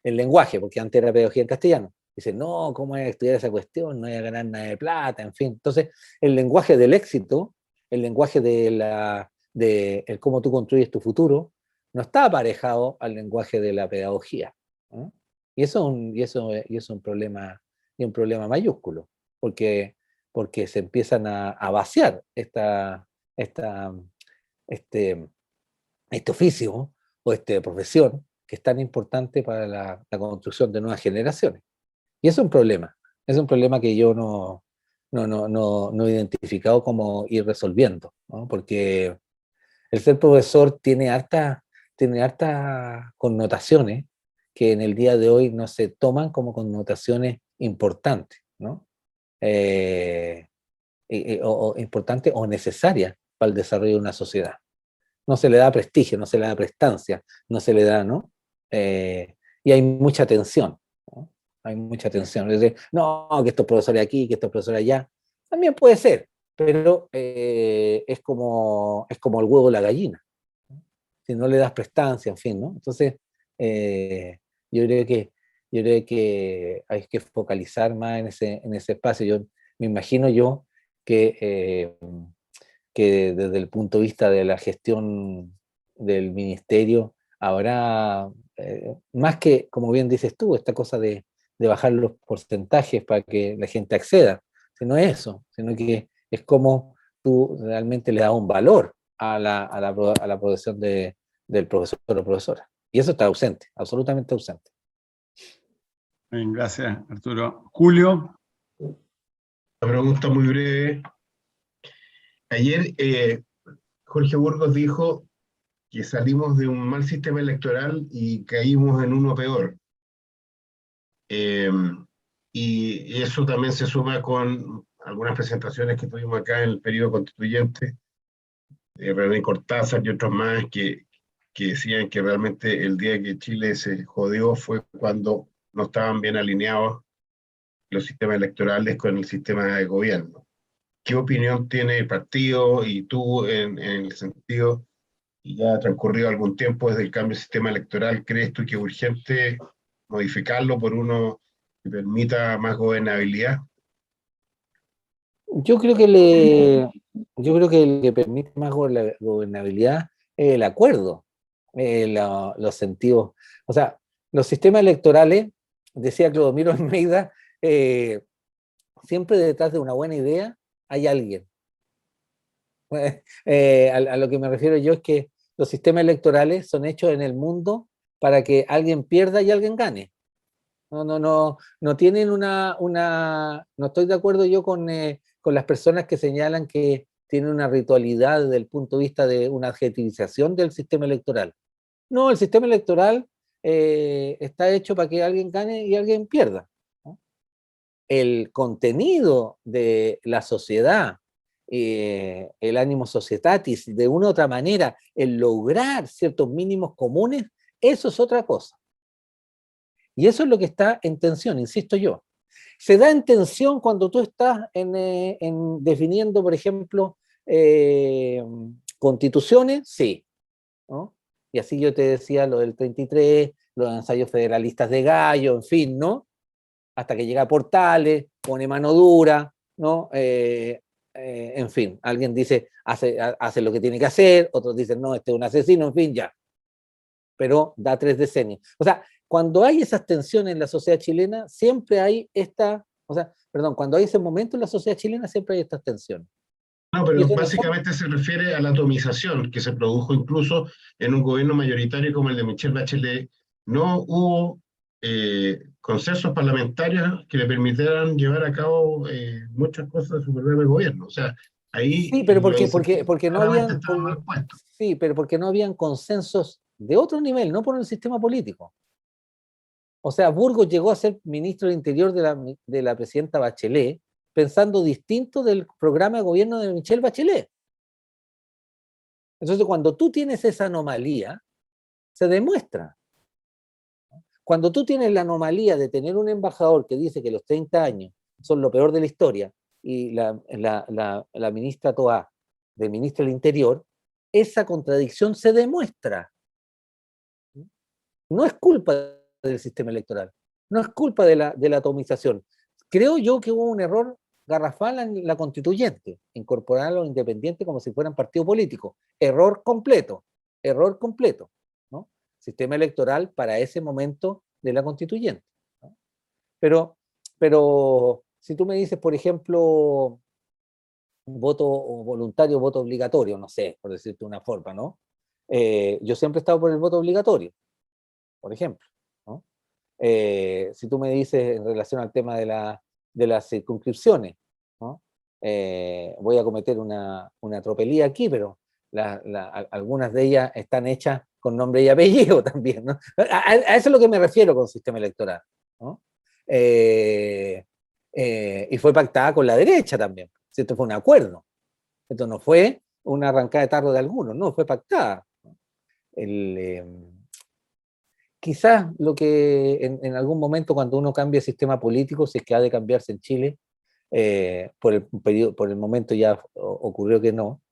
lenguaje, porque antes era pedagogía en castellano. Dice, no, ¿cómo es estudiar esa cuestión? No voy a ganar nada de plata, en fin. Entonces, el lenguaje del éxito, el lenguaje de el cómo tú construyes tu futuro, no está aparejado al lenguaje de la pedagogía, ¿no? Y eso es un problema y un problema mayúsculo, porque se empiezan a vaciar este oficio o esta profesión que es tan importante para la construcción de nuevas generaciones. Y eso es un problema que yo no he identificado cómo ir resolviendo, ¿no? Porque el ser profesor tiene hartas connotaciones que en el día de hoy no se toman como connotaciones importantes, ¿no? O importantes o necesarias para el desarrollo de una sociedad. No se le da prestigio, no se le da prestancia, no se le da, ¿no? Y hay mucha tensión, ¿no? Hay mucha tensión. Es decir, no, que estos profesores aquí, que estos profesores allá. También puede ser, pero es como el huevo y la gallina, ¿no? Si no le das prestancia, en fin, ¿no? Entonces, yo creo que hay que focalizar más en ese espacio. Yo me imagino que desde el punto de vista de la gestión del ministerio habrá, más que, como bien dices tú, esta cosa de bajar los porcentajes para que la gente acceda, sino eso, sino que es como tú realmente le das un valor a la profesión del profesor o profesora. Y eso está ausente, absolutamente ausente. Bien, gracias, Arturo. Julio. Una pregunta muy breve. Ayer Jorge Burgos dijo que salimos de un mal sistema electoral y caímos en uno peor. Y eso también se suma con algunas presentaciones que tuvimos acá en el periodo constituyente, René Cortázar y otros más, que decían que realmente el día que Chile se jodió fue cuando no estaban bien alineados los sistemas electorales con el sistema de gobierno. ¿Qué opinión tiene el partido y tú en el sentido, y ya ha transcurrido algún tiempo desde el cambio del sistema electoral, crees tú que es urgente modificarlo por uno que permita más gobernabilidad? Yo creo que el que permite más gobernabilidad es el acuerdo, los sentidos. O sea, los sistemas electorales, decía Clodomiro Almeida, siempre detrás de una buena idea hay alguien. A lo que me refiero yo es que los sistemas electorales son hechos en el mundo para que alguien pierda y alguien gane. No tienen no estoy de acuerdo yo con las personas que señalan que tienen una ritualidad desde el punto de vista de una adjetivización del sistema electoral. No, el sistema electoral está hecho para que alguien gane y alguien pierda, ¿no? El contenido de la sociedad, el ánimo societatis, de una u otra manera, el lograr ciertos mínimos comunes, eso es otra cosa. Y eso es lo que está en tensión, insisto yo. Se da en tensión cuando tú estás en definiendo, por ejemplo, constituciones, sí, ¿no? Y así yo te decía lo del 33, los ensayos federalistas de Gallo, en fin, ¿no? Hasta que llega a Portales, pone mano dura, ¿no? En fin, alguien dice, hace lo que tiene que hacer, otros dicen, no, este es un asesino, en fin, ya. Pero da 3 decenios. O sea, cuando hay esas tensiones en la sociedad chilena, siempre hay cuando hay ese momento en la sociedad chilena, siempre hay estas tensiones. No, pero básicamente se refiere a la atomización que se produjo incluso en un gobierno mayoritario como el de Michelle Bachelet. No hubo consensos parlamentarios que le permitieran llevar a cabo muchas cosas de su programa de gobierno. O sea, ahí... Sí, pero porque no habían... Sí, pero porque no habían consensos de otro nivel, no por el sistema político. O sea, Burgos llegó a ser ministro del Interior de la presidenta Bachelet, pensando distinto del programa de gobierno de Michelle Bachelet. Entonces, cuando tú tienes esa anomalía, se demuestra. Cuando tú tienes la anomalía de tener un embajador que dice que los 30 años son lo peor de la historia, y la ministra Toá, de ministra del Interior, esa contradicción se demuestra. No es culpa del sistema electoral, no es culpa de la atomización. Creo yo que hubo un error garrafal en la constituyente, incorporar a los independientes como si fueran partido político. Error completo, ¿no? Sistema electoral para ese momento de la constituyente, ¿no? Pero pero si tú me dices, por ejemplo, voto voluntario, voto obligatorio, no sé, por decirte una forma, ¿no? Yo siempre he estado por el voto obligatorio, por ejemplo, ¿no? Si tú me dices en relación al tema de las circunscripciones, ¿no? Voy a cometer una tropelía aquí, pero algunas de ellas están hechas con nombre y apellido también, ¿no? A eso es lo que me refiero con sistema electoral, ¿no? Y fue pactada con la derecha también. Esto fue un acuerdo. Esto no fue una arrancada de tarro de algunos, no, fue pactada. Quizás lo que en algún momento cuando uno cambia el sistema político, si es que ha de cambiarse en Chile, por el momento ya ocurrió que no,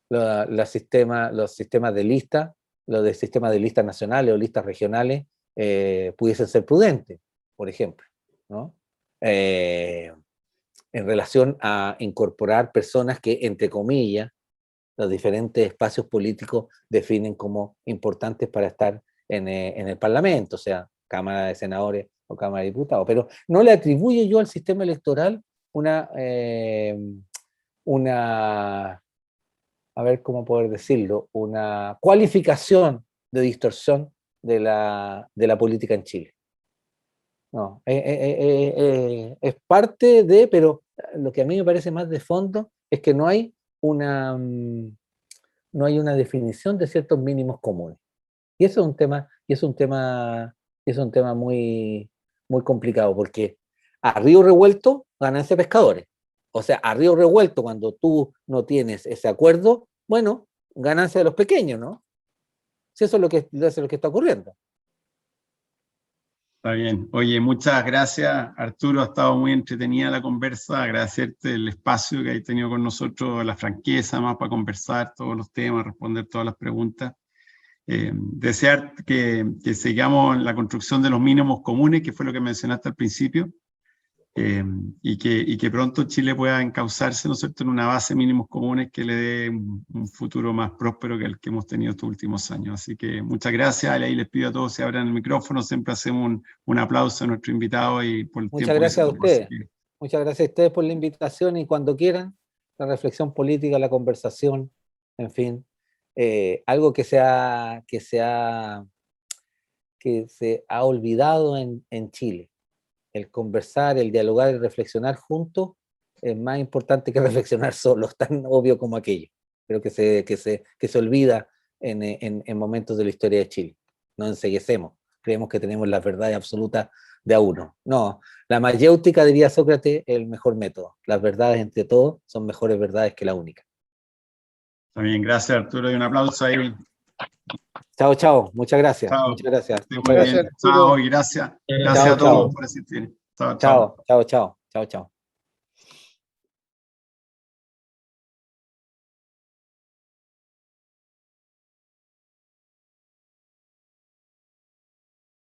los sistemas de lista, los de sistemas de listas nacionales o listas regionales, pudiesen ser prudentes, por ejemplo, ¿no? En relación a incorporar personas que, entre comillas, los diferentes espacios políticos definen como importantes para estar en el Parlamento, o sea, Cámara de Senadores o Cámara de Diputados. Pero no le atribuyo yo al sistema electoral a ver cómo poder decirlo, una cualificación de distorsión de la política en Chile. No, es parte de, pero lo que a mí me parece más de fondo es que no hay una definición de ciertos mínimos comunes. Y eso es un tema muy, muy complicado, porque a río revuelto ganancia pescadores. O sea, a río revuelto, cuando tú no tienes ese acuerdo, bueno, ganancia de los pequeños, ¿no? Si eso es lo que está ocurriendo. Está bien. Oye, muchas gracias, Arturo. Ha estado muy entretenida la conversa. Agradecerte el espacio que has tenido con nosotros, la franqueza más para conversar todos los temas, responder todas las preguntas. Desear que sigamos en la construcción de los mínimos comunes, que fue lo que mencionaste al principio, y que pronto Chile pueda encauzarse, ¿no es cierto?, en una base de mínimos comunes que le dé un futuro más próspero que el que hemos tenido estos últimos años. Así que muchas gracias. Ahí les pido a todos que abran el micrófono. Siempre hacemos un aplauso a nuestro invitado y por el Muchas tiempo que se gracias a tomó. Así ustedes. que, Muchas gracias a ustedes por la invitación, y cuando quieran, la reflexión política, la conversación, en fin, algo que se ha olvidado en Chile. El conversar, el dialogar, el reflexionar juntos es más importante que reflexionar solos, tan obvio como aquello. Creo que se olvida en momentos de la historia de Chile. Nos enceguecemos, creemos que tenemos las verdades absolutas de a uno. No, la mayéutica, diría Sócrates, es el mejor método. Las verdades entre todos son mejores verdades que la única. está bien, gracias, Arturo, y un aplauso ahí. Chao, chao. Muchas gracias. Chao. Muchas gracias. Esté Muchas muy gracias. bien. Chao, y gracias. Gracias Chao, a todos chao. por asistir. Chao, chao. Chao, chao, chao, chao, chao.